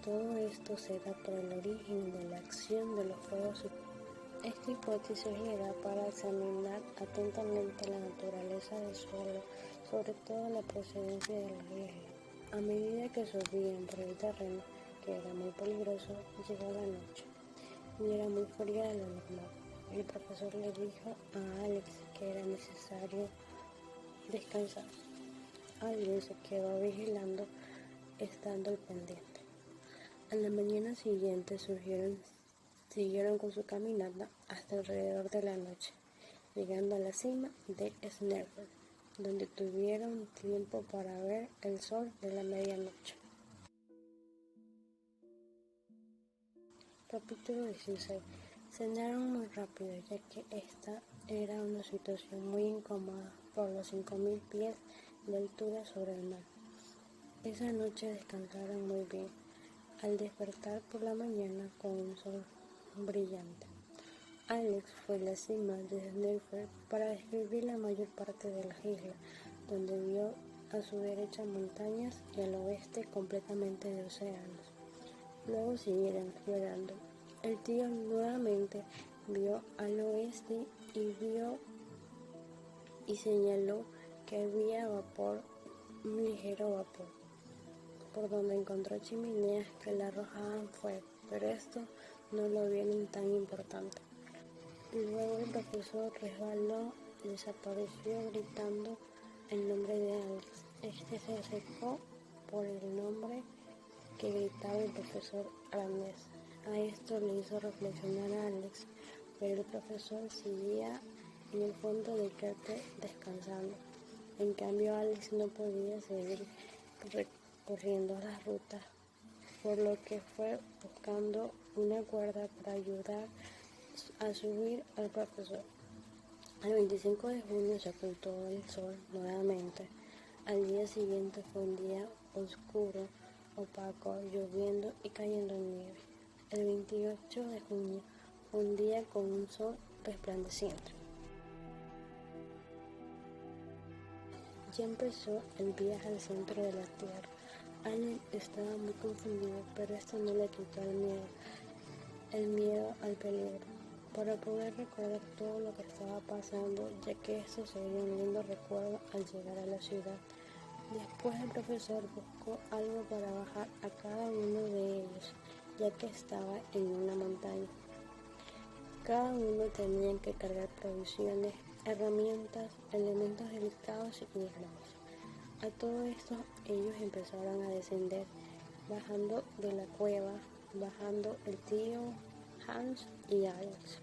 Todo esto se da por el origen de la acción de los fuegos. Esta hipótesis le da para examinar atentamente la naturaleza del suelo, sobre todo la procedencia de la isla. A medida que subían por el terreno, que era muy peligroso, llegó la noche y era muy fría de lo normal. El profesor le dijo a Alex que era necesario descansar. Alguien se quedó vigilando estando al pendiente. A la mañana siguiente siguieron con su caminata hasta alrededor de la noche, llegando a la cima de Snæfell, donde tuvieron tiempo para ver el sol de la medianoche. Capítulo 16. Cenaron muy rápido, ya que esta era una situación muy incómoda por los 5000 pies de altura sobre el mar. Esa noche descansaron muy bien, al despertar por la mañana con un sol brillante. Alex fue a la cima de Snæfell para describir la mayor parte de la isla, donde vio a su derecha montañas y al oeste completamente de océanos. Luego siguieron explorando. El tío nuevamente vio al oeste y señaló que había vapor, un ligero vapor, por donde encontró chimeneas que le arrojaban fuego, pero esto no lo vieron tan importante. Luego el profesor resbaló, desapareció gritando el nombre de Alex. Este se acercó por el nombre que gritaba el profesor Ramírez. A esto le hizo reflexionar a Alex, pero el profesor seguía en el fondo del cráter descansando. En cambio, Alex no podía seguir recorriendo las rutas, por lo que fue buscando una cuerda para ayudar a subir al profesor. El 25 de junio se ocultó el sol nuevamente. Al día siguiente fue un día oscuro, opaco, lloviendo y cayendo nieve. El 28 de junio fue un día con un sol resplandeciente. Ya empezó el viaje al centro de la Tierra. Alex estaba muy confundido, pero esto no le quitó el miedo al peligro, para poder recordar todo lo que estaba pasando, ya que esto sería un lindo recuerdo al llegar a la ciudad. Después el profesor buscó algo para bajar a cada uno de ellos, ya que estaba en una montaña. Cada uno tenía que cargar provisiones, herramientas, elementos delicados y graves. A todo esto ellos empezaron a descender, bajando de la cueva, bajando el tío, Hans y Alex.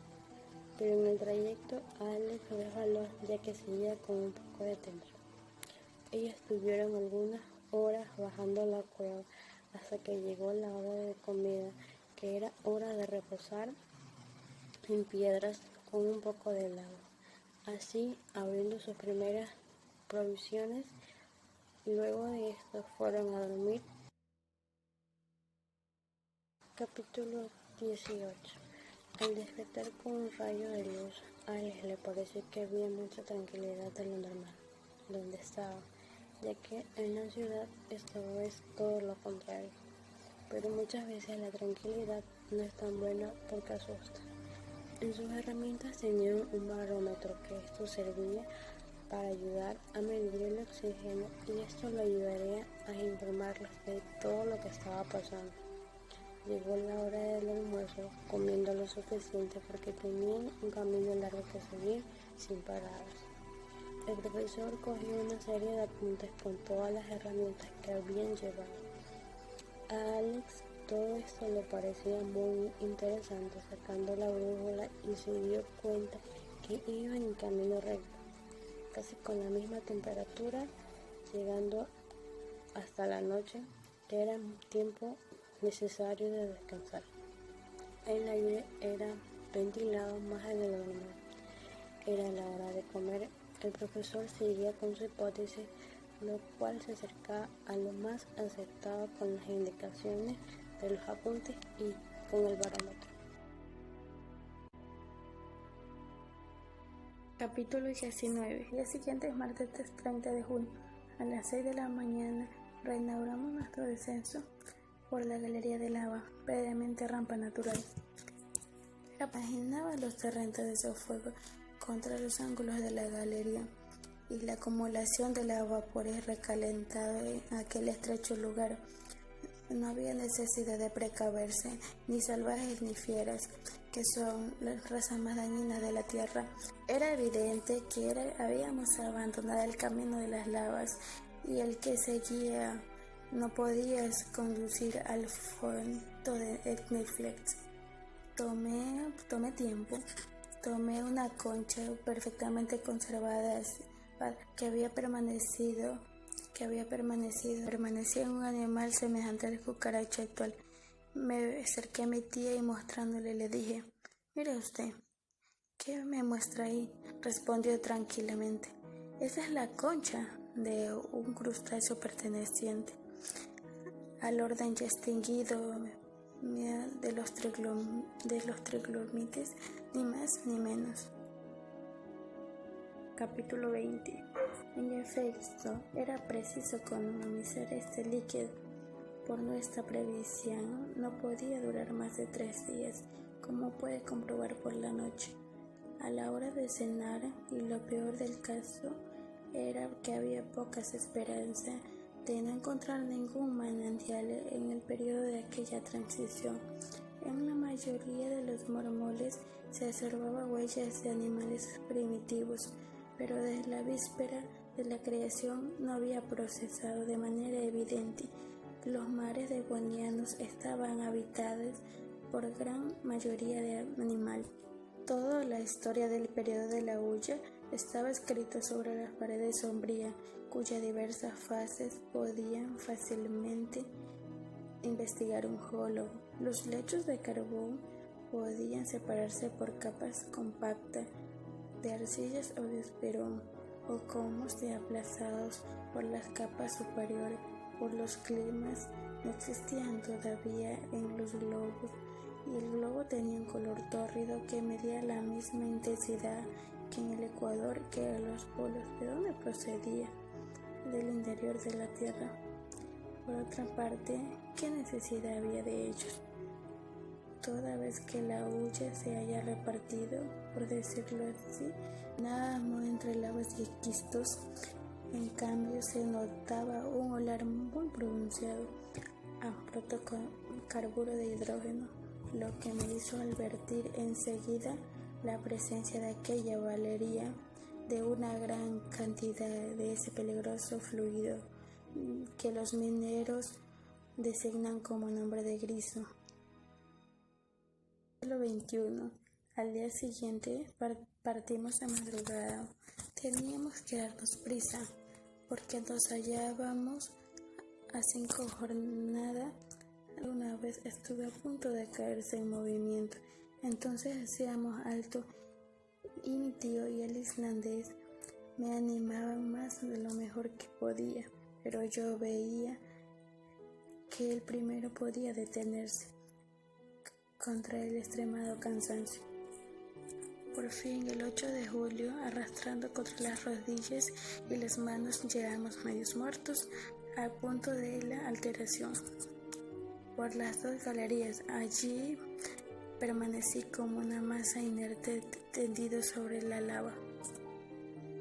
Pero en el trayecto Alex resbaló, ya que seguía con un poco de temor. Ellos estuvieron algunas horas bajando la cueva hasta que llegó la hora de comida, que era hora de reposar en piedras con un poco de helado. Así, abriendo sus primeras provisiones, luego de esto fueron a dormir. Capítulo 18. Al despertar con un rayo de luz, a Alex le pareció que había mucha tranquilidad de lo normal, donde estaba, ya que en la ciudad esto es todo lo contrario. Pero muchas veces la tranquilidad no es tan buena porque asusta. En sus herramientas tenían un barómetro, que esto servía para ayudar a medir el oxígeno, y esto le ayudaría a informarles de todo lo que estaba pasando. Llegó la hora del almuerzo, comiendo lo suficiente porque tenían un camino largo que seguir sin paradas. El profesor cogió una serie de apuntes con todas las herramientas que habían llevado. A Alex todo esto le parecía muy interesante, sacando la brújula, y se dio cuenta que iba en camino recto, casi con la misma temperatura, llegando hasta la noche, que era un tiempo necesario de descansar. El aire era ventilado más de lo normal. Era la hora de comer. El profesor seguía con su hipótesis, lo cual se acercaba a lo más aceptado con las indicaciones de los apuntes y con el barómetro. Capítulo 19. El día siguiente es martes 30 de junio. A las 6 de la mañana reinauguramos nuestro descenso por la galería de lava, previamente rampa natural. Imaginaba los torrentes de fuego contra los ángulos de la galería y la acumulación de los vapores recalentados en aquel estrecho lugar. No había necesidad de precaverse, ni salvajes ni fieras, que son las razas más dañinas de la tierra. Era evidente que habíamos abandonado el camino de las lavas y el que seguía No podías conducir al fondo de Netflix. Tomé tiempo. Tomé una concha perfectamente conservada permanecía en un animal semejante al cucaracha actual. Me acerqué a mi tía y mostrándole le dije: «Mire usted, ¿qué me muestra ahí?». Respondió tranquilamente: «Esa es la concha de un crustáceo perteneciente al orden ya extinguido de los triglomites, ni más ni menos». Capítulo 20. En efecto, era preciso economizar este líquido. Por nuestra previsión, no podía durar más de 3 días, como puede comprobar por la noche. A la hora de cenar, y lo peor del caso era que había pocas esperanzas de no encontrar ningún manantial en el periodo de aquella transición. En la mayoría de los mármoles se observaban huellas de animales primitivos, pero desde la víspera de la creación no había procesado de manera evidente. Los mares devonianos estaban habitados por gran mayoría de animales. Toda la historia del periodo de la hulla estaba escrita sobre las paredes sombrías, cuyas diversas fases podían fácilmente investigar un geólogo. Los lechos de carbón podían separarse por capas compactas de arcillas o de esperón, o comos de aplazados por las capas superiores. Por los climas no existían todavía en los globos, y el globo tenía un color tórrido que medía la misma intensidad que en el Ecuador que a los polos. ¿De dónde procedía? Del interior de la Tierra. Por otra parte, ¿qué necesidad había de ellos? Toda vez que la hulla se haya repartido, por decirlo así, nada más entre lavas y quistos. En cambio, se notaba un olor muy pronunciado a protocarburo de hidrógeno, lo que me hizo advertir enseguida la presencia de aquella valería de una gran cantidad de ese peligroso fluido que los mineros designan como nombre de griso. Siglo XXI. Al día siguiente partimos de madrugada. Teníamos que darnos prisa, porque nos hallábamos a 5 jornadas. Una vez estuve a punto de caerse en movimiento. Entonces hacíamos alto, y mi tío y el islandés me animaban más de lo mejor que podía, pero yo veía que el primero podía detenerse contra el extremado cansancio. Por fin, el 8 de julio, arrastrando contra las rodillas y las manos, llegamos medios muertos al punto de la alteración. Por las 2 galerías, allí permanecí como una masa inerte tendido sobre la lava.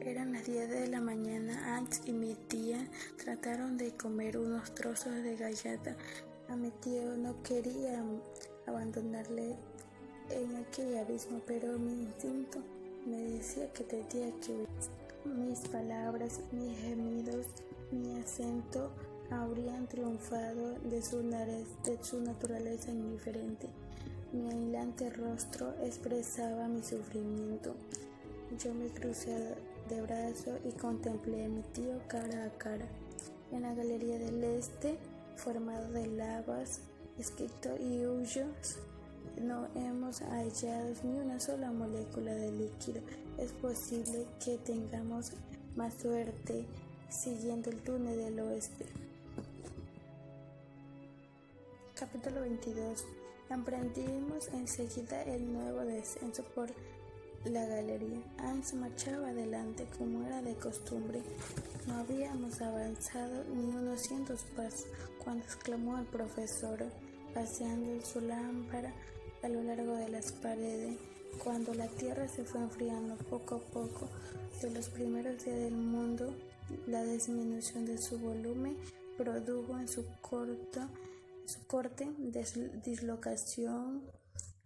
Eran las 10 de la mañana. Hans y mi tía trataron de comer unos trozos de galleta. A mi tío no quería abandonarle en aquel abismo, pero mi instinto me decía que tenía que huir. Mis palabras, mis gemidos, mi acento habrían triunfado de su naturaleza indiferente. Mi aislante rostro expresaba mi sufrimiento. Yo me crucé de brazos y contemplé a mi tío cara a cara. En la galería del este, formado de lavas, esquito y hoyos, no hemos hallado ni una sola molécula de líquido. Es posible que tengamos más suerte siguiendo el túnel del oeste. Capítulo 22. Emprendimos enseguida el nuevo descenso por la galería. Hans marchaba adelante como era de costumbre. No habíamos avanzado ni unos 100 pasos cuando exclamó el profesor, paseando su lámpara a lo largo de las paredes. Cuando la tierra se fue enfriando poco a poco, de los primeros días del mundo, la disminución de su volumen produjo en su corte dislocación,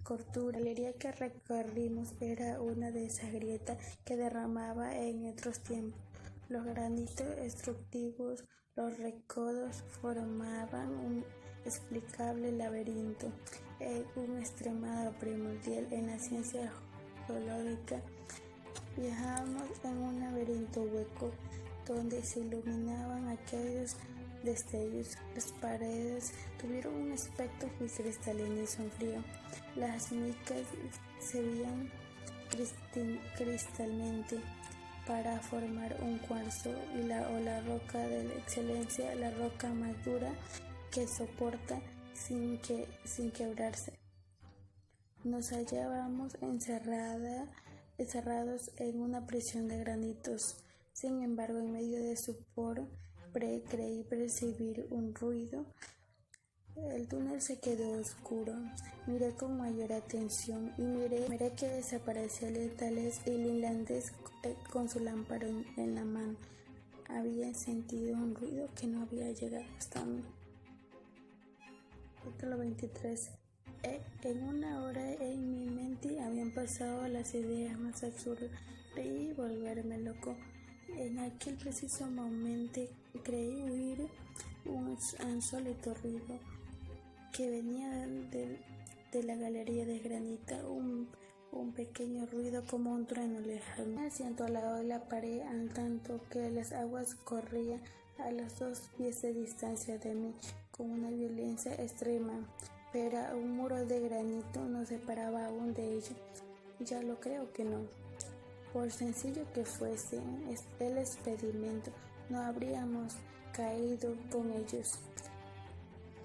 cortura. La galería que recorrimos era una de esas grietas que derramaba en otros tiempos los granitos destructivos, Los recodos formaban un explicable laberinto, un extremado primordial en la ciencia geológica. Viajábamos en un laberinto hueco donde se iluminaban aquellos destellos. Las paredes tuvieron un aspecto muy cristalino y sombrío. Las micas se veían cristalmente para formar un cuarzo o la roca de la excelencia, la roca más dura que soporta sin quebrarse. Nos hallábamos encerrados en una prisión de granitos. Sin embargo, en medio de su por creí percibir un ruido. El túnel se quedó oscuro. Miré con mayor atención y miré que desaparecía el irlandés con su lámpara en la mano. Había sentido un ruido que no había llegado hasta mí. Capítulo 23. En una hora en mi mente habían pasado las ideas más absurdas. Creí volverme loco. En aquel preciso momento creí oír un insólito ruido que venía de la galería de granito, un pequeño ruido como un trueno lejano. Me asiento al lado de la pared al tanto que las aguas corrían a los 2 pies de distancia de mí con una violencia extrema, pero un muro de granito nos separaba aún de ella. Ya lo creo que no. Por sencillo que fuese el experimento, no habríamos caído con ellos.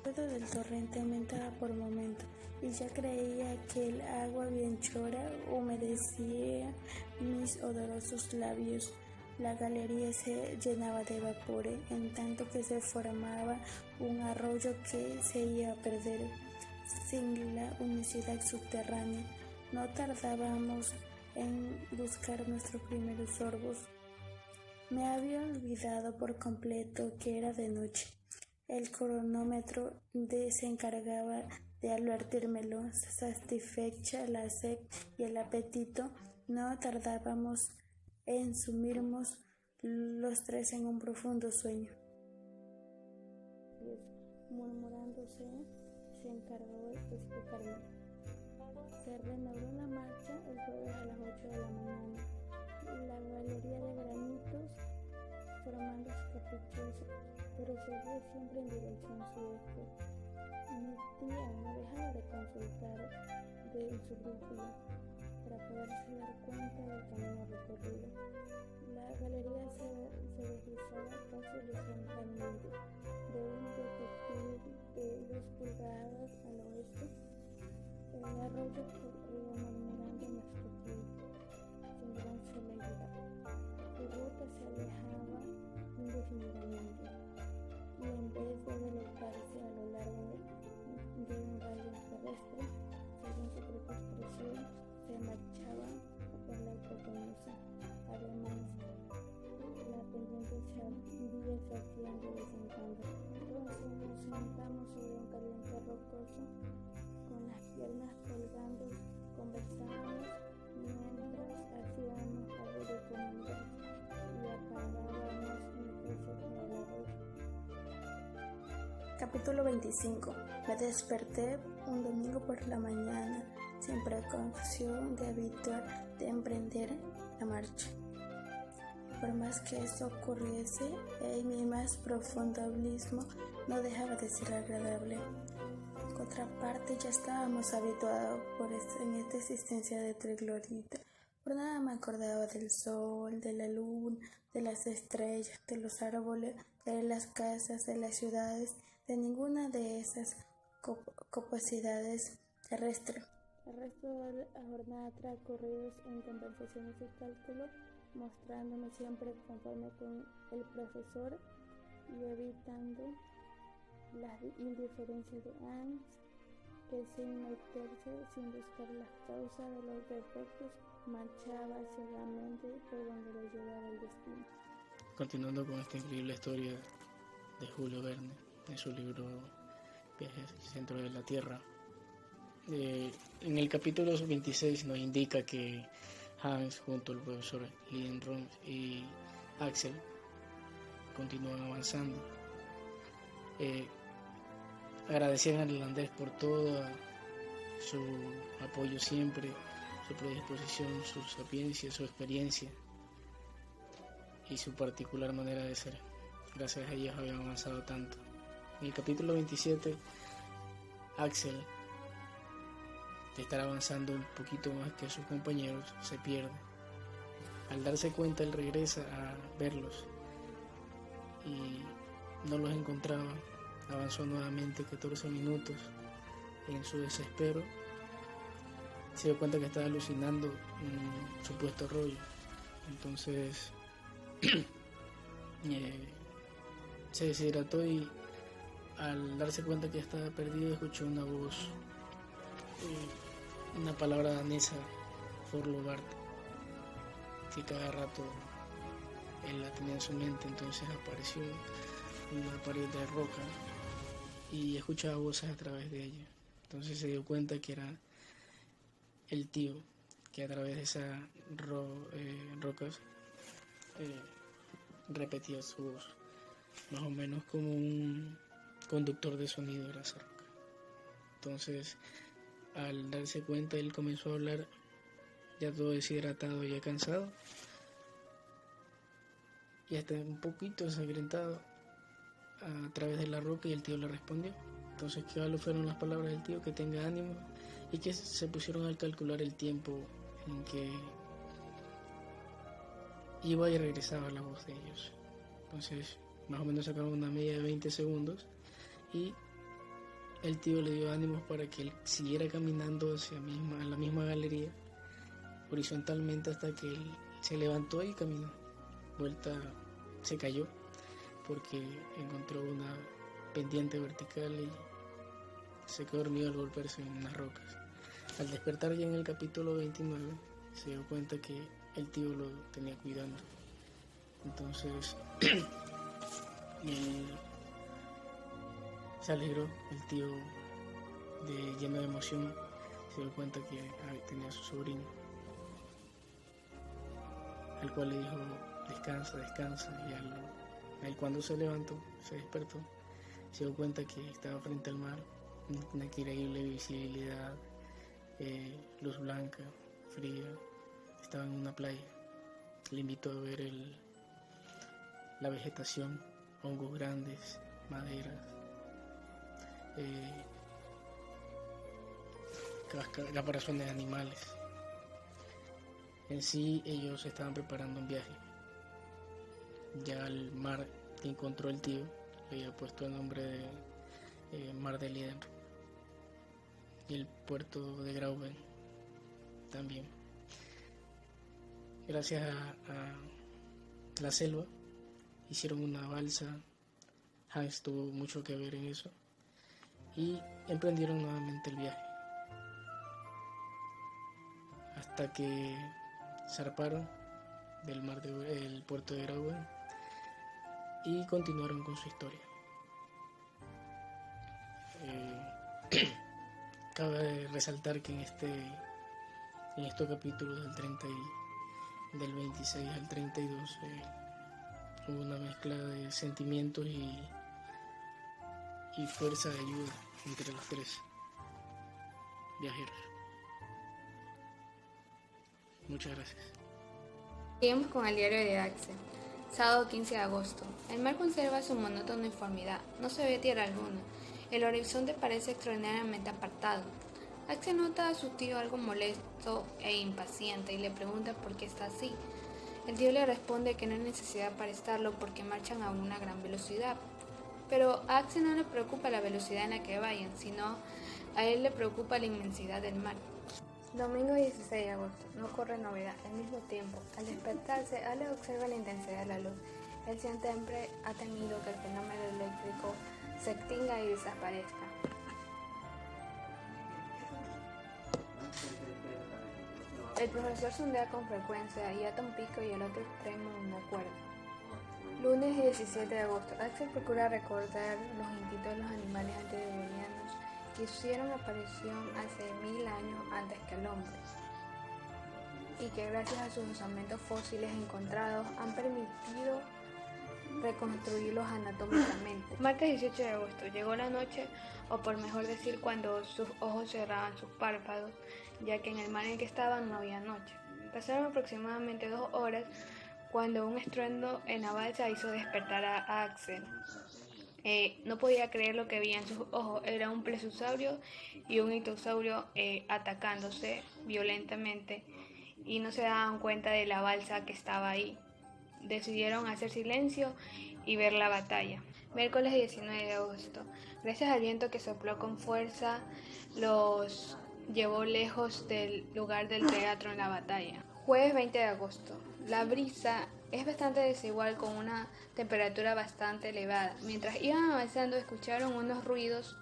El ruido del torrente aumentaba por momentos y ya creía que el agua bienchora humedecía mis olorosos labios. La galería se llenaba de vapores, en tanto que se formaba un arroyo que se iba a perder sin la unicidad subterránea. No tardábamos en buscar nuestros primeros sorbos. Me había olvidado por completo que era de noche. El cronómetro se encargaba de advertírmelo. Satisfecha la sed y el apetito, no tardábamos en sumirnos los 3 en un profundo sueño. Murmurándose, se encargó de explicarme. Se reanudó la marcha el jueves a las 8 de la mañana. La galería de granitos formándose caprichosa, pero seguía siempre en dirección sudeste. Mi tía no dejaba de consultar su brújula para poderse dar cuenta del camino recorrido. La galería se deslizaba casi horizontalmente de un declive de 2 pulgadas al oeste. El arroyo corría murmurando nuestro pie, sin gran celeridad. Su ruta se alejaba indefinidamente, y en vez de deleitarse a lo largo de un valle terrestre, según su propia expresión, se marchaba por la hipotenusa. Además, la pendiente se había saciando de vez en cuando. Entonces nos sentamos sobre un caliente rocoso, con las piernas colgando, conversábamos mientras hacíamos algo de comida y apagábamos un trozo de arroz. Capítulo 25. Me desperté un domingo por la mañana, sin precaución de emprender la marcha. Por más que esto ocurriese, en mi más profundo abismo no dejaba de ser agradable. Por otra parte, ya estábamos habituados en esta existencia de triglorita. Por nada me acordaba del sol, de la luna, de las estrellas, de los árboles, de las casas, de las ciudades, de ninguna de esas capacidades terrestres. El resto de la jornada transcurridos en conversaciones y cálculos, mostrándome siempre conforme con el profesor y evitando las indiferencias de Hans, que sin meterse, sin buscar las causas de los defectos, marchaba ciegamente por donde lo llevaba el destino. Continuando con esta increíble historia de Julio Verne, en su libro Viajes al centro de la Tierra, en el capítulo 26 nos indica que Hans, junto al profesor Lindenroth y Axel, continúan avanzando Agradecían al irlandés por todo su apoyo siempre, su predisposición, su sapiencia, su experiencia y su particular manera de ser. Gracias a ellos habían avanzado tanto. En el capítulo 27, Axel, de estar avanzando un poquito más que sus compañeros, se pierde. Al darse cuenta, él regresa a verlos y no los encontraba. Avanzó nuevamente 14 minutos. En su desespero se dio cuenta que estaba alucinando un supuesto rollo. Entonces se deshidrató y al darse cuenta que estaba perdido escuchó una voz, una palabra danesa, Forlobart, que cada rato él la tenía en su mente. Entonces apareció una pared de roca y escuchaba voces a través de ella. Entonces se dio cuenta que era el tío, que a través de esas rocas repetía su voz, más o menos como un conductor de sonido era esa roca. Entonces, al darse cuenta, él comenzó a hablar, ya todo deshidratado, ya cansado, y hasta un poquito ensangrentado, a través de la roca, y el tío le respondió. Entonces, ¿qué fueron las palabras del tío? Que tenga ánimo, y que se pusieron a calcular el tiempo en que iba y regresaba la voz de ellos. Entonces, más o menos sacaron una media de 20 segundos y el tío le dio ánimos para que él siguiera caminando hacia la misma galería, horizontalmente, hasta que él se levantó y caminó. Se cayó porque encontró una pendiente vertical y se quedó dormido al golpearse en unas rocas. Al despertar ya en el capítulo 29 se dio cuenta que el tío lo tenía cuidando. Entonces él se alegró, el tío, lleno de emoción, se dio cuenta que tenía a su sobrino, al cual le dijo: descansa, descansa. Y él, cuando se levantó, se despertó, se dio cuenta que estaba frente al mar, una increíble visibilidad, luz blanca, fría. Estaba en una playa. Le invitó a ver la vegetación, hongos grandes, maderas, caparazones de animales. En sí, ellos estaban preparando un viaje. Ya el mar que encontró el tío le había puesto el nombre de Mar del Líder, y el puerto de Grauben también. Gracias a la selva hicieron una balsa. Hans tuvo mucho que ver en eso y emprendieron nuevamente el viaje hasta que zarparon del puerto de Grauben y continuaron con su historia. Cabe resaltar que en estos capítulos del 26 al 32 hubo una mezcla de sentimientos y fuerza de ayuda entre los tres viajeros. Muchas gracias. Seguimos con el diario de Axel. Sábado 15 de agosto. El mar conserva su monótona uniformidad. No se ve tierra alguna. El horizonte parece extraordinariamente apartado. Axel nota a su tío algo molesto e impaciente y le pregunta por qué está así. El tío le responde que no hay necesidad para estarlo porque marchan a una gran velocidad. Pero a Axel no le preocupa la velocidad en la que vayan, sino a él le preocupa la inmensidad del mar. Domingo 16 de agosto. No ocurre novedad. Al mismo tiempo, al despertarse, Ale observa la intensidad de la luz. Él siempre ha temido que el fenómeno eléctrico se extinga y desaparezca. El profesor sondea con frecuencia y ata un pico y al otro extremo una cuerda. Lunes 17 de agosto. Axel procura recordar los instintos de los animales antediluvianos que hicieron aparición hace 1000 años antes que el hombre y que gracias a sus osamentos fósiles encontrados han permitido reconstruirlos anatómicamente. Martes 18 de agosto. Llegó la noche, o por mejor decir, cuando sus ojos cerraban sus párpados, ya que en el mar en que estaban no había noche. Pasaron aproximadamente 2 horas cuando un estruendo en la balsa hizo despertar a Axel. No podía creer lo que veía en sus ojos. Era un plesiosaurio y un ictosaurio atacándose violentamente y no se daban cuenta de la balsa que estaba ahí. Decidieron hacer silencio y ver la batalla. Miércoles 19 de agosto. Gracias al viento que sopló con fuerza, los llevó lejos del lugar del teatro en la batalla. Jueves 20 de agosto. La brisa es bastante desigual con una temperatura bastante elevada. Mientras iban avanzando escucharon unos ruidos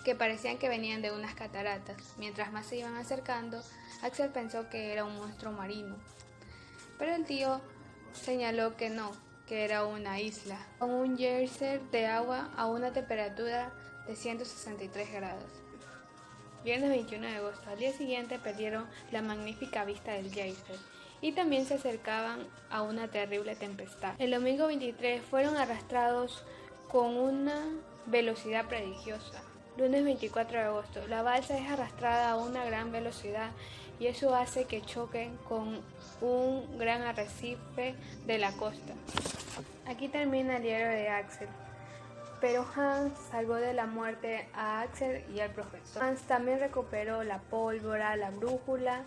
que parecían que venían de unas cataratas. Mientras más se iban acercando, Axel pensó que era un monstruo marino. Pero el tío señaló que no, que era una isla, con un geyser de agua a una temperatura de 163 grados. Viernes 21 de agosto. Al día siguiente perdieron la magnífica vista del geyser y también se acercaban a una terrible tempestad. El domingo 23 fueron arrastrados con una velocidad prodigiosa. Lunes 24 de agosto. La balsa es arrastrada a una gran velocidad y eso hace que choquen con un gran arrecife de la costa. Aquí termina el diario de Axel. Pero Hans salvó de la muerte a Axel y al profesor. Hans también recuperó la pólvora, la brújula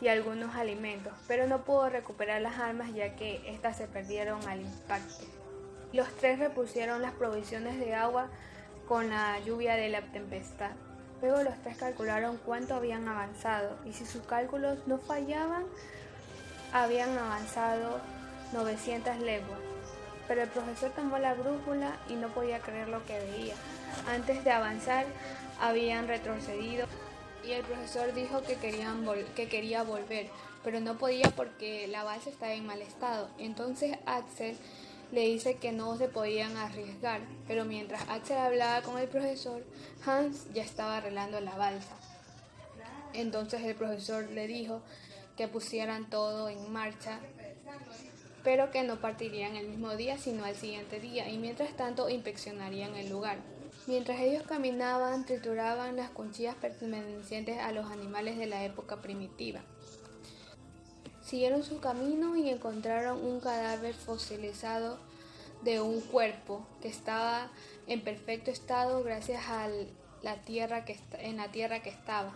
y algunos alimentos, pero no pudo recuperar las armas ya que éstas se perdieron al impacto. Los tres repusieron las provisiones de agua con la lluvia de la tempestad. Luego los tres calcularon cuánto habían avanzado y si sus cálculos no fallaban, habían avanzado 900 leguas. Pero el profesor tomó la brújula y no podía creer lo que veía. Antes de avanzar, habían retrocedido y el profesor dijo que quería volver, pero no podía porque la balsa estaba en mal estado. Entonces Axel le dice que no se podían arriesgar, pero mientras Axel hablaba con el profesor, Hans ya estaba arreglando la balsa. Entonces el profesor le dijo que pusieran todo en marcha, pero que no partirían el mismo día sino al siguiente día y mientras tanto inspeccionarían el lugar. Mientras ellos caminaban, trituraban las conchillas pertenecientes a los animales de la época primitiva. Siguieron su camino y encontraron un cadáver fosilizado de un cuerpo que estaba en perfecto estado gracias a la tierra que estaba.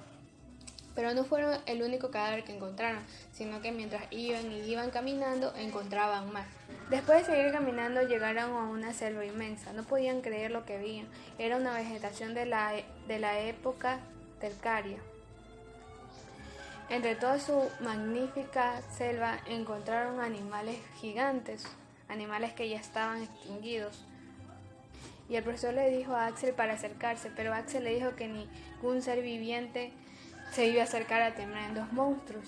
Pero no fueron el único cadáver que encontraron, sino que mientras iban caminando, encontraban más. Después de seguir caminando, llegaron a una selva inmensa. No podían creer lo que veían. Era una vegetación de la época terciaria. Entre toda su magnífica selva encontraron animales gigantes, animales que ya estaban extinguidos. Y el profesor le dijo a Axel para acercarse, pero Axel le dijo que ningún ser viviente se iba a acercar a tremendos monstruos.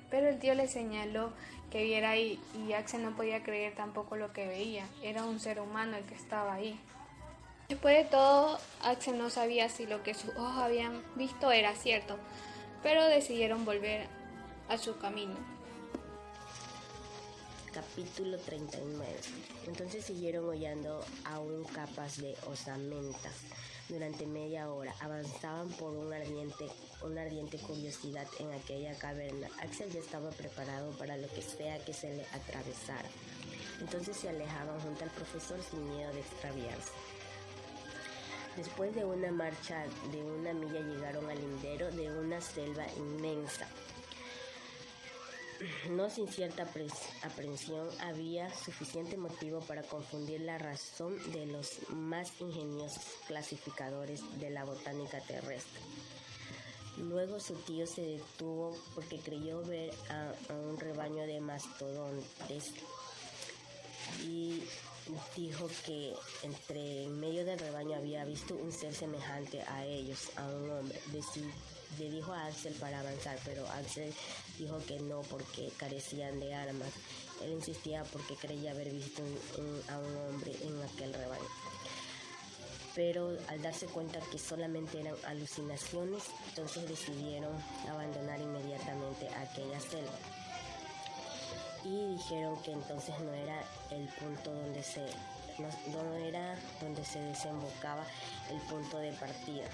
Pero el tío le señaló que viera ahí y Axel no podía creer tampoco lo que veía. Era un ser humano el que estaba ahí. Después de todo, Axel no sabía si lo que sus ojos habían visto era cierto, pero decidieron volver a su camino. Capítulo 39. Entonces siguieron hollando aún capas de osamentas. Durante media hora avanzaban por una ardiente curiosidad en aquella caverna. Axel ya estaba preparado para lo que sea que se le atravesara. Entonces se alejaban junto al profesor sin miedo de extraviarse. Después de una marcha de 1 milla llegaron al lindero de una selva inmensa. No sin cierta aprensión, había suficiente motivo para confundir la razón de los más ingeniosos clasificadores de la botánica terrestre. Luego su tío se detuvo porque creyó ver a un rebaño de mastodontes y dijo que en medio del rebaño había visto un ser semejante a ellos, a un hombre. Le dijo a Axel para avanzar, pero Axel dijo que no porque carecían de armas. Él insistía porque creía haber visto a un hombre en aquel rebaño. Pero al darse cuenta que solamente eran alucinaciones, entonces decidieron abandonar inmediatamente aquella selva. y dijeron que entonces no era el punto donde no era donde se desembocaba el punto de partida.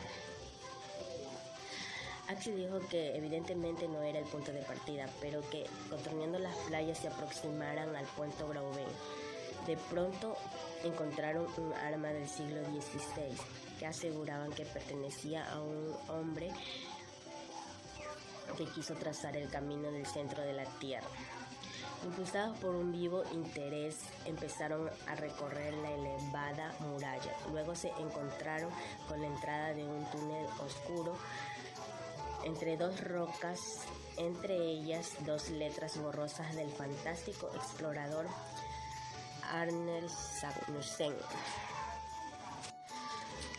Axel dijo que evidentemente no era el punto de partida, pero que contorneando las playas se aproximaran al puente Grauben. De pronto encontraron un arma del siglo XVI que aseguraban que pertenecía a un hombre que quiso trazar el camino del centro de la Tierra. Impulsados por un vivo interés, empezaron a recorrer la elevada muralla. Luego se encontraron con la entrada de un túnel oscuro entre dos rocas, entre ellas dos letras borrosas del fantástico explorador Arne Sagnussen.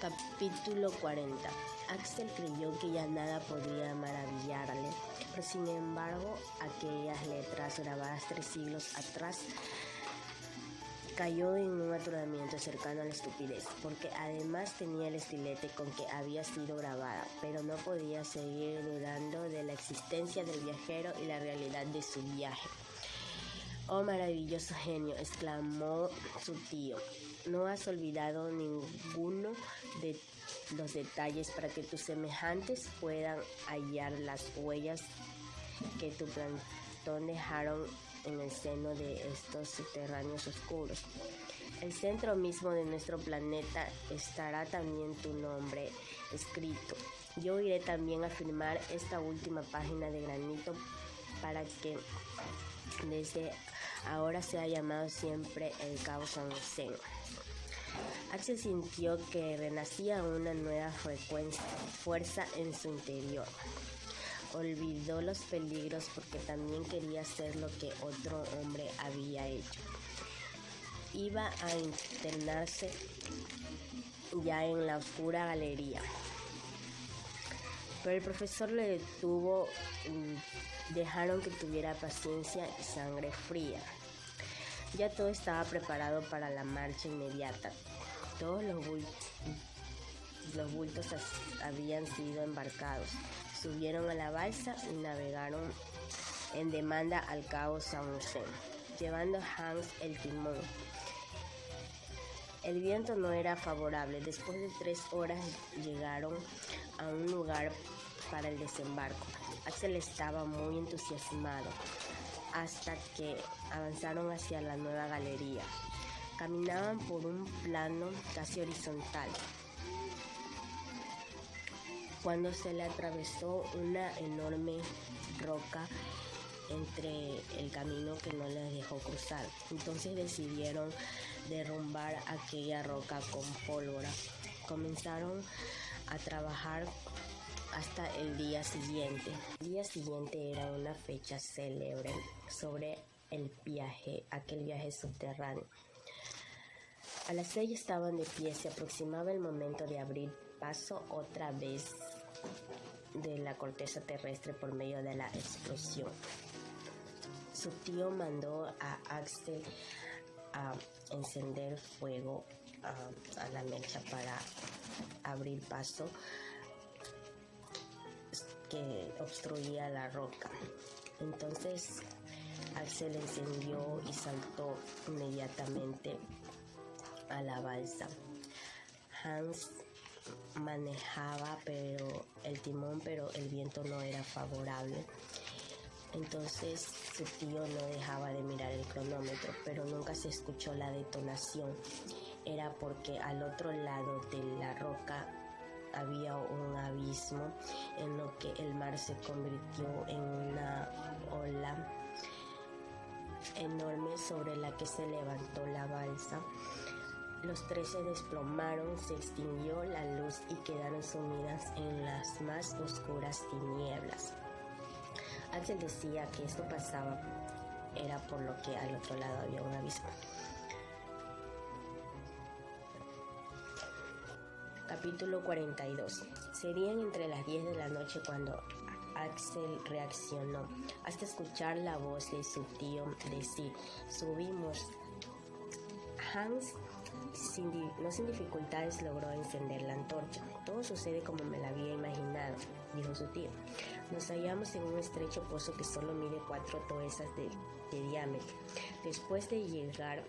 Capítulo 40. Axel creyó que ya nada podría maravillarle, pero sin embargo aquellas letras grabadas 3 siglos atrás cayó en un aturdimiento cercano a la estupidez, porque además tenía el estilete con que había sido grabada, pero no podía seguir dudando de la existencia del viajero y la realidad de su viaje. «Oh, maravilloso genio», exclamó su tío, «no has olvidado ninguno de los detalles para que tus semejantes puedan hallar las huellas que tu plantón dejaron en el seno de estos subterráneos oscuros. El centro mismo de nuestro planeta estará también tu nombre escrito. Yo iré también a firmar esta última página de granito para que desde ahora sea llamado siempre el Cabo San José». Axel sintió que renacía una nueva fuerza en su interior. Olvidó los peligros porque también quería hacer lo que otro hombre había hecho. Iba a internarse ya en la oscura galería. Pero el profesor le detuvo y dejaron que tuviera paciencia y sangre fría. Ya todo estaba preparado para la marcha inmediata. Todos los bultos habían sido embarcados. Subieron a la balsa y navegaron en demanda al Cabo San José, llevando Hans el timón. El viento no era favorable. Después de 3 horas llegaron a un lugar para el desembarco. Axel estaba muy entusiasmado hasta que avanzaron hacia la nueva galería. Caminaban por un plano casi horizontal, cuando se le atravesó una enorme roca entre el camino que no les dejó cruzar. Entonces decidieron derrumbar aquella roca con pólvora. Comenzaron a trabajar hasta el día siguiente. El día siguiente era una fecha célebre sobre aquel viaje subterráneo. A las 6 estaban de pie. Se aproximaba el momento de abrir paso otra vez de la corteza terrestre por medio de la explosión. Su tío mandó a Axel a encender fuego a la mecha para abrir paso que obstruía la roca. Entonces Axel encendió y saltó inmediatamente a la balsa. Hans manejaba el timón, pero el viento no era favorable. Entonces su tío no dejaba de mirar el cronómetro, pero nunca se escuchó la detonación. Era porque al otro lado de la roca había un abismo en lo que el mar se convirtió en una ola enorme sobre la que se levantó la balsa. Los 3 se desplomaron, se extinguió la luz y quedaron sumidas en las más oscuras tinieblas. Axel decía que esto pasaba era por lo que al otro lado había un abismo. Capítulo 42. Serían entre las 10 de la noche cuando Axel reaccionó, hasta escuchar la voz de su tío decir: «Subimos». Hans No sin dificultades logró encender la antorcha. Todo sucede como me la había imaginado, dijo su tío. Nos hallamos en un estrecho pozo que solo mide 4 toesas de diámetro. Después de llegar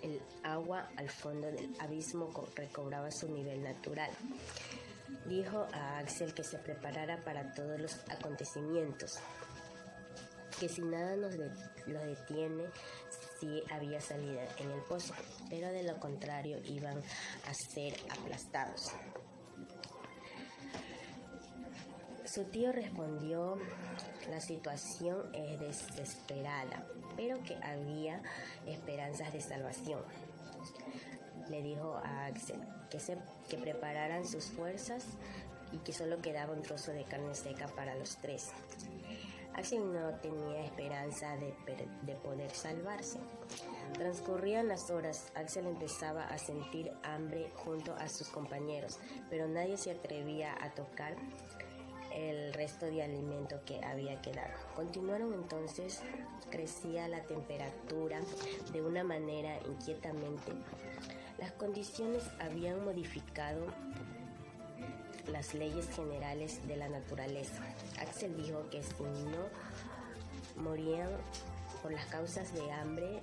el agua al fondo del abismo recobraba su nivel natural. Dijo a Axel que se preparara para todos los acontecimientos, que si nada lo detiene, sí había salida en el pozo, pero de lo contrario iban a ser aplastados. Su tío respondió: la situación es desesperada, pero que había esperanzas de salvación. Le dijo a Axel que prepararan sus fuerzas y que solo quedaba un trozo de carne seca para los 3. Axel no tenía esperanza de poder salvarse. Transcurrían las horas. Axel empezaba a sentir hambre junto a sus compañeros, pero nadie se atrevía a tocar el resto de alimento que había quedado. Continuaron entonces. Crecía la temperatura de una manera inquietante. Las condiciones habían modificado las leyes generales de la naturaleza. Axel dijo que si no morían por las causas de hambre,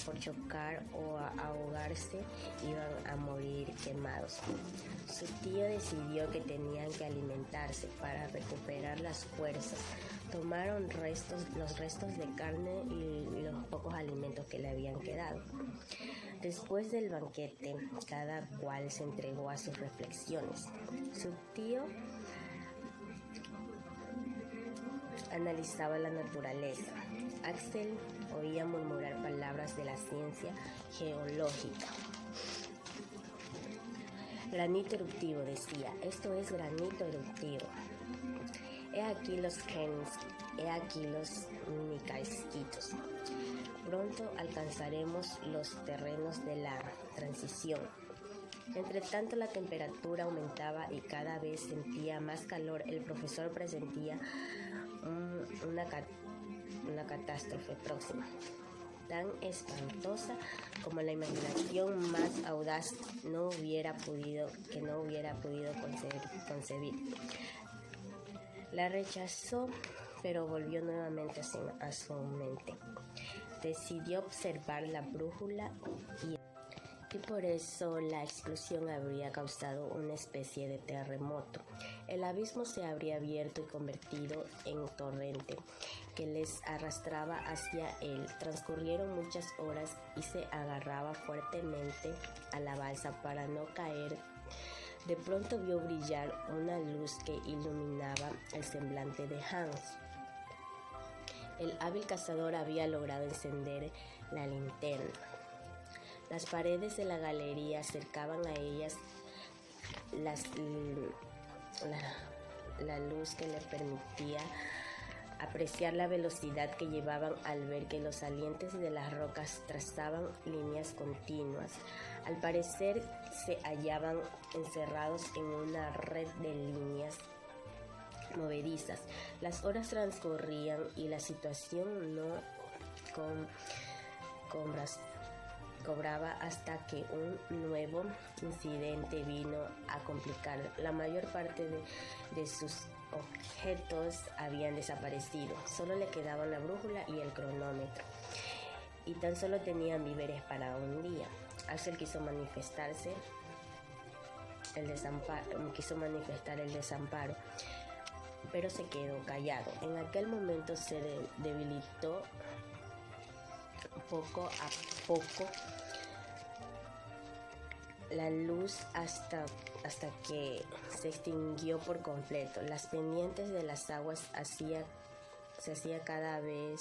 por chocar o ahogarse, iban a morir quemados. Su tío decidió que tenían que alimentarse para recuperar las fuerzas. Tomaron los restos de carne y los pocos alimentos que le habían quedado. Después del banquete, cada cual se entregó a sus reflexiones. Su tío analizaba la naturaleza. Axel oía murmurar palabras de la ciencia geológica. Granito eruptivo, decía. Esto es granito eruptivo. He aquí los genes, he aquí los micasquitos. Pronto alcanzaremos los terrenos de la transición. Entre tanto, la temperatura aumentaba y cada vez sentía más calor. El profesor presentía una catástrofe próxima, tan espantosa como la imaginación más audaz no hubiera podido concebir. La rechazó, pero volvió nuevamente a su mente. Decidió observar la brújula y por eso la explosión habría causado una especie de terremoto. El abismo se habría abierto y convertido en torrente que les arrastraba hacia él. Transcurrieron muchas horas y se agarraba fuertemente a la balsa para no caer. De pronto vio brillar una luz que iluminaba el semblante de Hans. El hábil cazador había logrado encender la linterna. Las paredes de la galería acercaban a ellas la luz que le permitía apreciar la velocidad que llevaban al ver que los salientes de las rocas trazaban líneas continuas. Al parecer se hallaban encerrados en una red de líneas movedizas. Las horas transcurrían y la situación no cobraba hasta que un nuevo incidente vino a complicar. La mayor parte de sus objetos habían desaparecido. Solo le quedaban la brújula y el cronómetro, y tan solo tenían víveres para un día. Axel quiso manifestar el desamparo, pero se quedó callado. En aquel momento se debilitó poco a poco la luz hasta que se extinguió por completo. Las pendientes de las aguas se hacía cada vez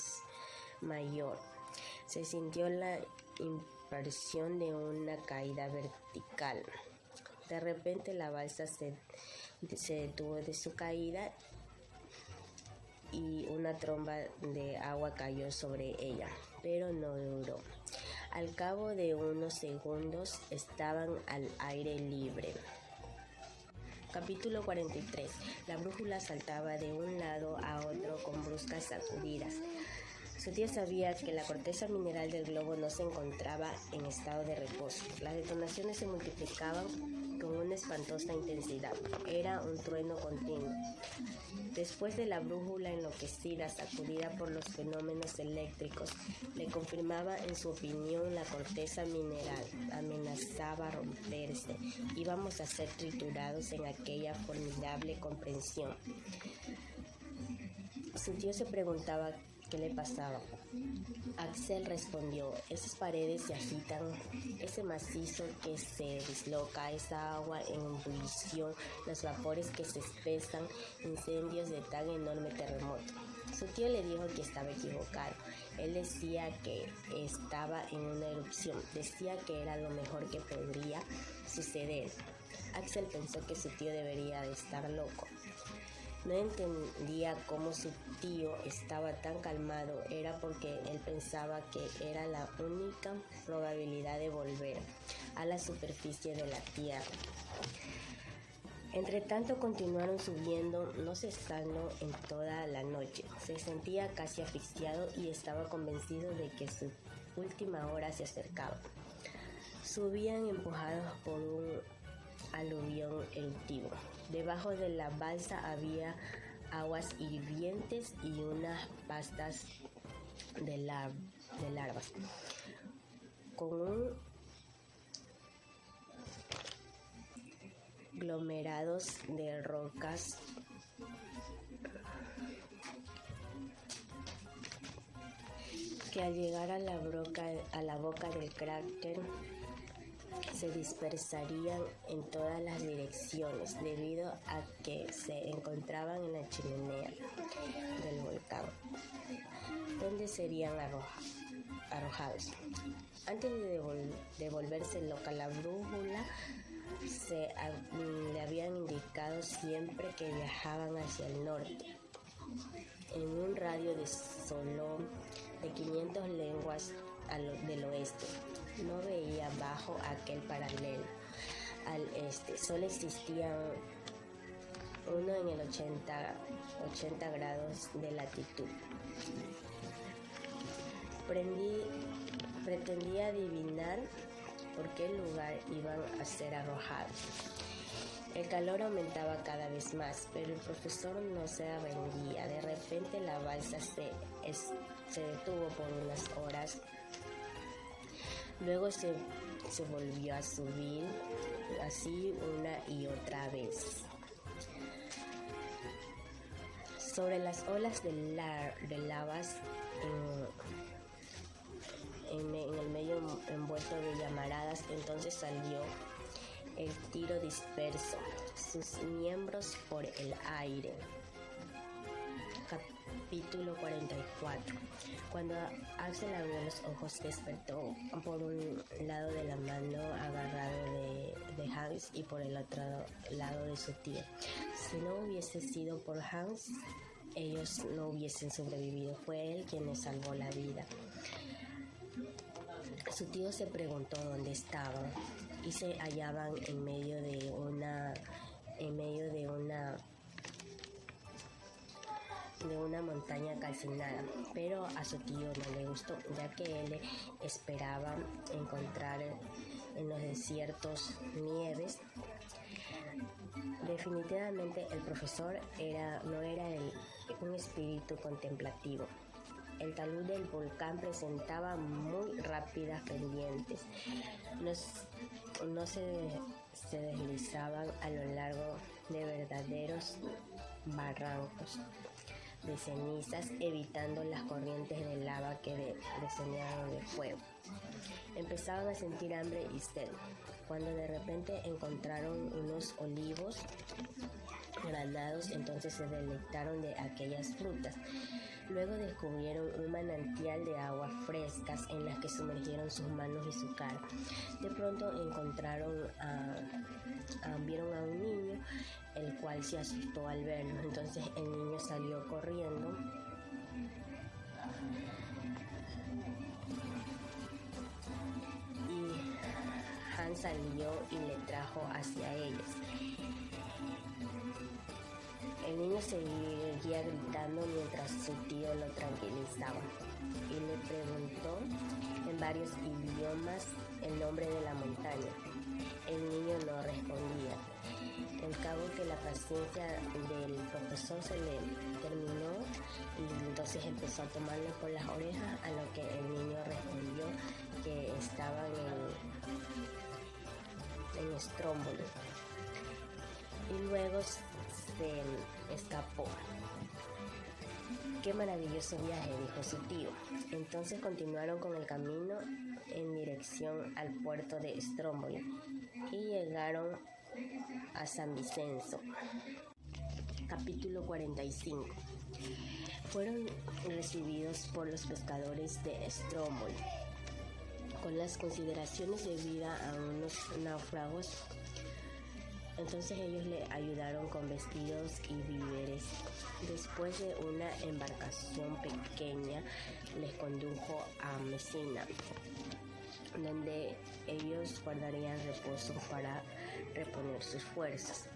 mayor. Se sintió la impresión de una caída vertical. De repente la balsa se detuvo de su caída y una tromba de agua cayó sobre ella, pero no duró. Al cabo de unos segundos estaban al aire libre. Capítulo 43. La brújula saltaba de un lado a otro con bruscas sacudidas. Su tío sabía que la corteza mineral del globo no se encontraba en estado de reposo. Las detonaciones se multiplicaban con una espantosa intensidad. Era un trueno continuo. Después de la brújula enloquecida, sacudida por los fenómenos eléctricos, le confirmaba en su opinión la corteza mineral. Amenazaba romperse. Íbamos a ser triturados en aquella formidable comprensión. Su tío se preguntaba qué le pasaba. Axel respondió: esas paredes se agitan, ese macizo que se disloca, esa agua en ebullición, los vapores que se espesan, incendios de tan enorme terremoto. Su tío le dijo que estaba equivocado. Él decía que estaba en una erupción, decía que era lo mejor que podría suceder. Axel pensó que su tío debería de estar loco. No entendía cómo su tío estaba tan calmado. Era porque él pensaba que era la única probabilidad de volver a la superficie de la tierra. Entretanto continuaron subiendo, no cesando en toda la noche. Se sentía casi asfixiado y estaba convencido de que su última hora se acercaba. Subían empujados por un aluvión eruptivo. Debajo de la balsa había aguas hirvientes y unas pastas de larvas. Con un aglomerados de rocas que al llegar a la boca del cráter se dispersarían en todas las direcciones debido a que se encontraban en la chimenea del volcán, donde serían arrojados. Antes de volverse loca, la brújula le habían indicado siempre que viajaban hacia el norte, en un radio de solo de 500 leguas del oeste. No veía bajo aquel paralelo al este, solo existía uno en el 80 grados de latitud. Pretendía adivinar por qué lugar iban a ser arrojados. El calor aumentaba cada vez más, pero el profesor no se rendía. De repente la balsa se detuvo por unas horas. Luego se volvió a subir, así una y otra vez. Sobre las olas de lavas en el medio envuelto de llamaradas, entonces salió el tiro disperso, sus miembros por el aire. Capítulo 44. Cuando Axel abrió los ojos, despertó por un lado de la mano agarrado de Hans y por el otro lado de su tío. Si no hubiese sido por Hans, ellos no hubiesen sobrevivido. Fue él quien les salvó la vida. Su tío se preguntó dónde estaban y se hallaban en medio de una montaña calcinada, pero a su tío no le gustó, ya que él esperaba encontrar en los desiertos nieves. Definitivamente el profesor no era un espíritu contemplativo. El talud del volcán presentaba muy rápidas pendientes. No se deslizaban a lo largo de verdaderos barrancos de cenizas, evitando las corrientes de lava que descendían de fuego. Empezaban a sentir hambre y sed, cuando de repente encontraron unos olivos granados, entonces se deleitaron de aquellas frutas. Luego descubrieron un manantial de aguas frescas en las que sumergieron sus manos y su cara. De pronto vieron a un niño, el cual se asustó al verlo. Entonces el niño salió corriendo y Hans salió y le trajo hacia ellos. El niño seguía gritando mientras su tío lo tranquilizaba. y le preguntó en varios idiomas el nombre de la montaña. El niño no respondía. Al cabo que la paciencia del profesor se le terminó y entonces empezó a tomarle por las orejas, a lo que el niño respondió que estaban en Stromboli. Y luego se escapó. «Qué maravilloso viaje», dijo su tío. Entonces continuaron con el camino en dirección al puerto de Stromboli y llegaron a San Vicenzo. Capítulo 45. Fueron recibidos por los pescadores de Stromboli con las consideraciones de vida a unos náufragos. Entonces ellos le ayudaron con vestidos y víveres. Después de una embarcación pequeña, les condujo a Messina, donde ellos guardarían reposo para reponer sus fuerzas.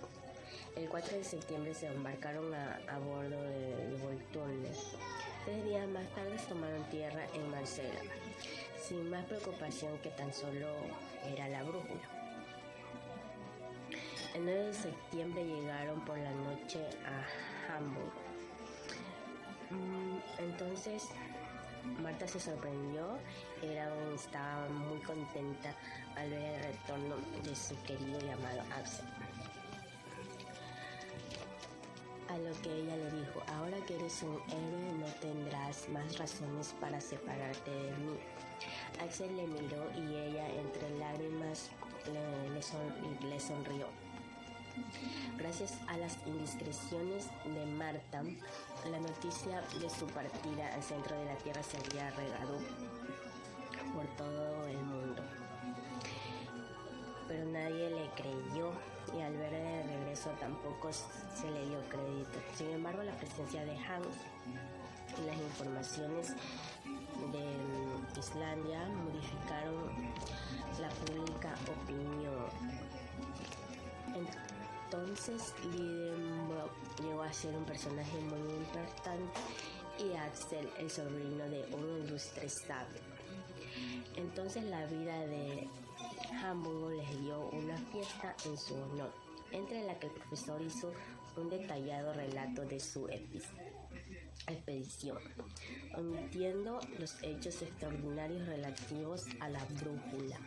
El 4 de septiembre se embarcaron a bordo del Volturne. 3 días más tarde tomaron tierra en Marsella, sin más preocupación que tan solo era la brújula. El 9 de septiembre llegaron por la noche a Hamburgo. Entonces Marta se sorprendió, estaba muy contenta al ver el retorno de su querido y amado Axel. A lo que ella le dijo: «Ahora que eres un héroe, no tendrás más razones para separarte de mí». Axel le miró y ella, entre lágrimas, le sonrió. Gracias a las indiscreciones de Marta, la noticia de su partida al centro de la tierra se había regado por todo el mundo. Pero nadie le creyó y al ver el regreso tampoco se le dio crédito. Sin embargo, la presencia de Hans y las informaciones de Islandia modificaron la pública opinión. Entonces Lidenbrock llegó a ser un personaje muy importante y Axel el sobrino de un ilustre sabio. Entonces la vida de Hamburgo les dio una fiesta en su honor, entre la que el profesor hizo un detallado relato de su expedición, omitiendo los hechos extraordinarios relativos a la brújula.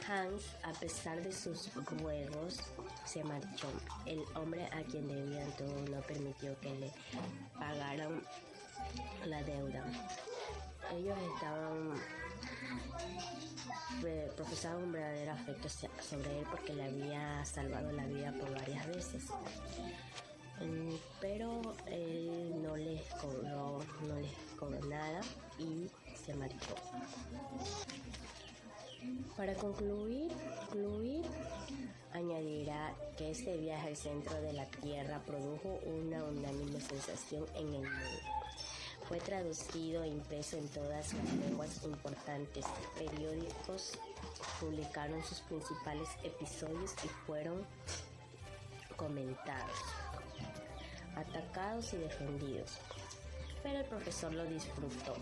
Hans, a pesar de sus ruegos, se marchó. El hombre a quien debían todo no permitió que le pagaran la deuda. Ellos profesaban un verdadero afecto sobre él porque le había salvado la vida por varias veces. Pero él no les cobró nada y se marchó. Para concluir, añadirá que este viaje al centro de la Tierra produjo una unánime sensación en el mundo. Fue traducido e impreso en todas las lenguas importantes. Periódicos publicaron sus principales episodios y fueron comentados, atacados y defendidos. Pero el profesor lo disfrutó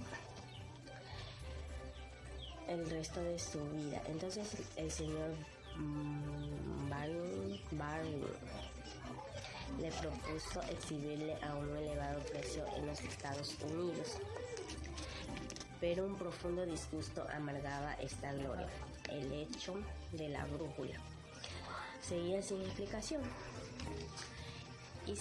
el resto de su vida. Entonces el señor Barney le propuso exhibirle a un elevado precio en los Estados Unidos. Pero un profundo disgusto amargaba esta gloria. El hecho de la brújula seguía sin explicación. Y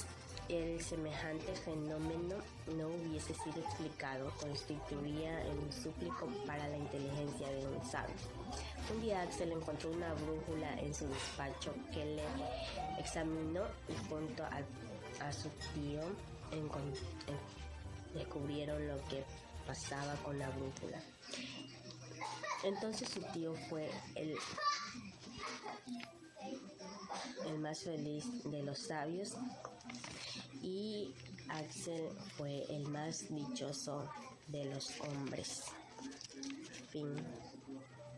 el semejante fenómeno no hubiese sido explicado, constituía un súplico para la inteligencia de un sabio. Un día Axel encontró una brújula en su despacho que le examinó y junto a su tío descubrieron lo que pasaba con la brújula. Entonces su tío fue el más feliz de los sabios y Axel fue el más dichoso de los hombres. Fin.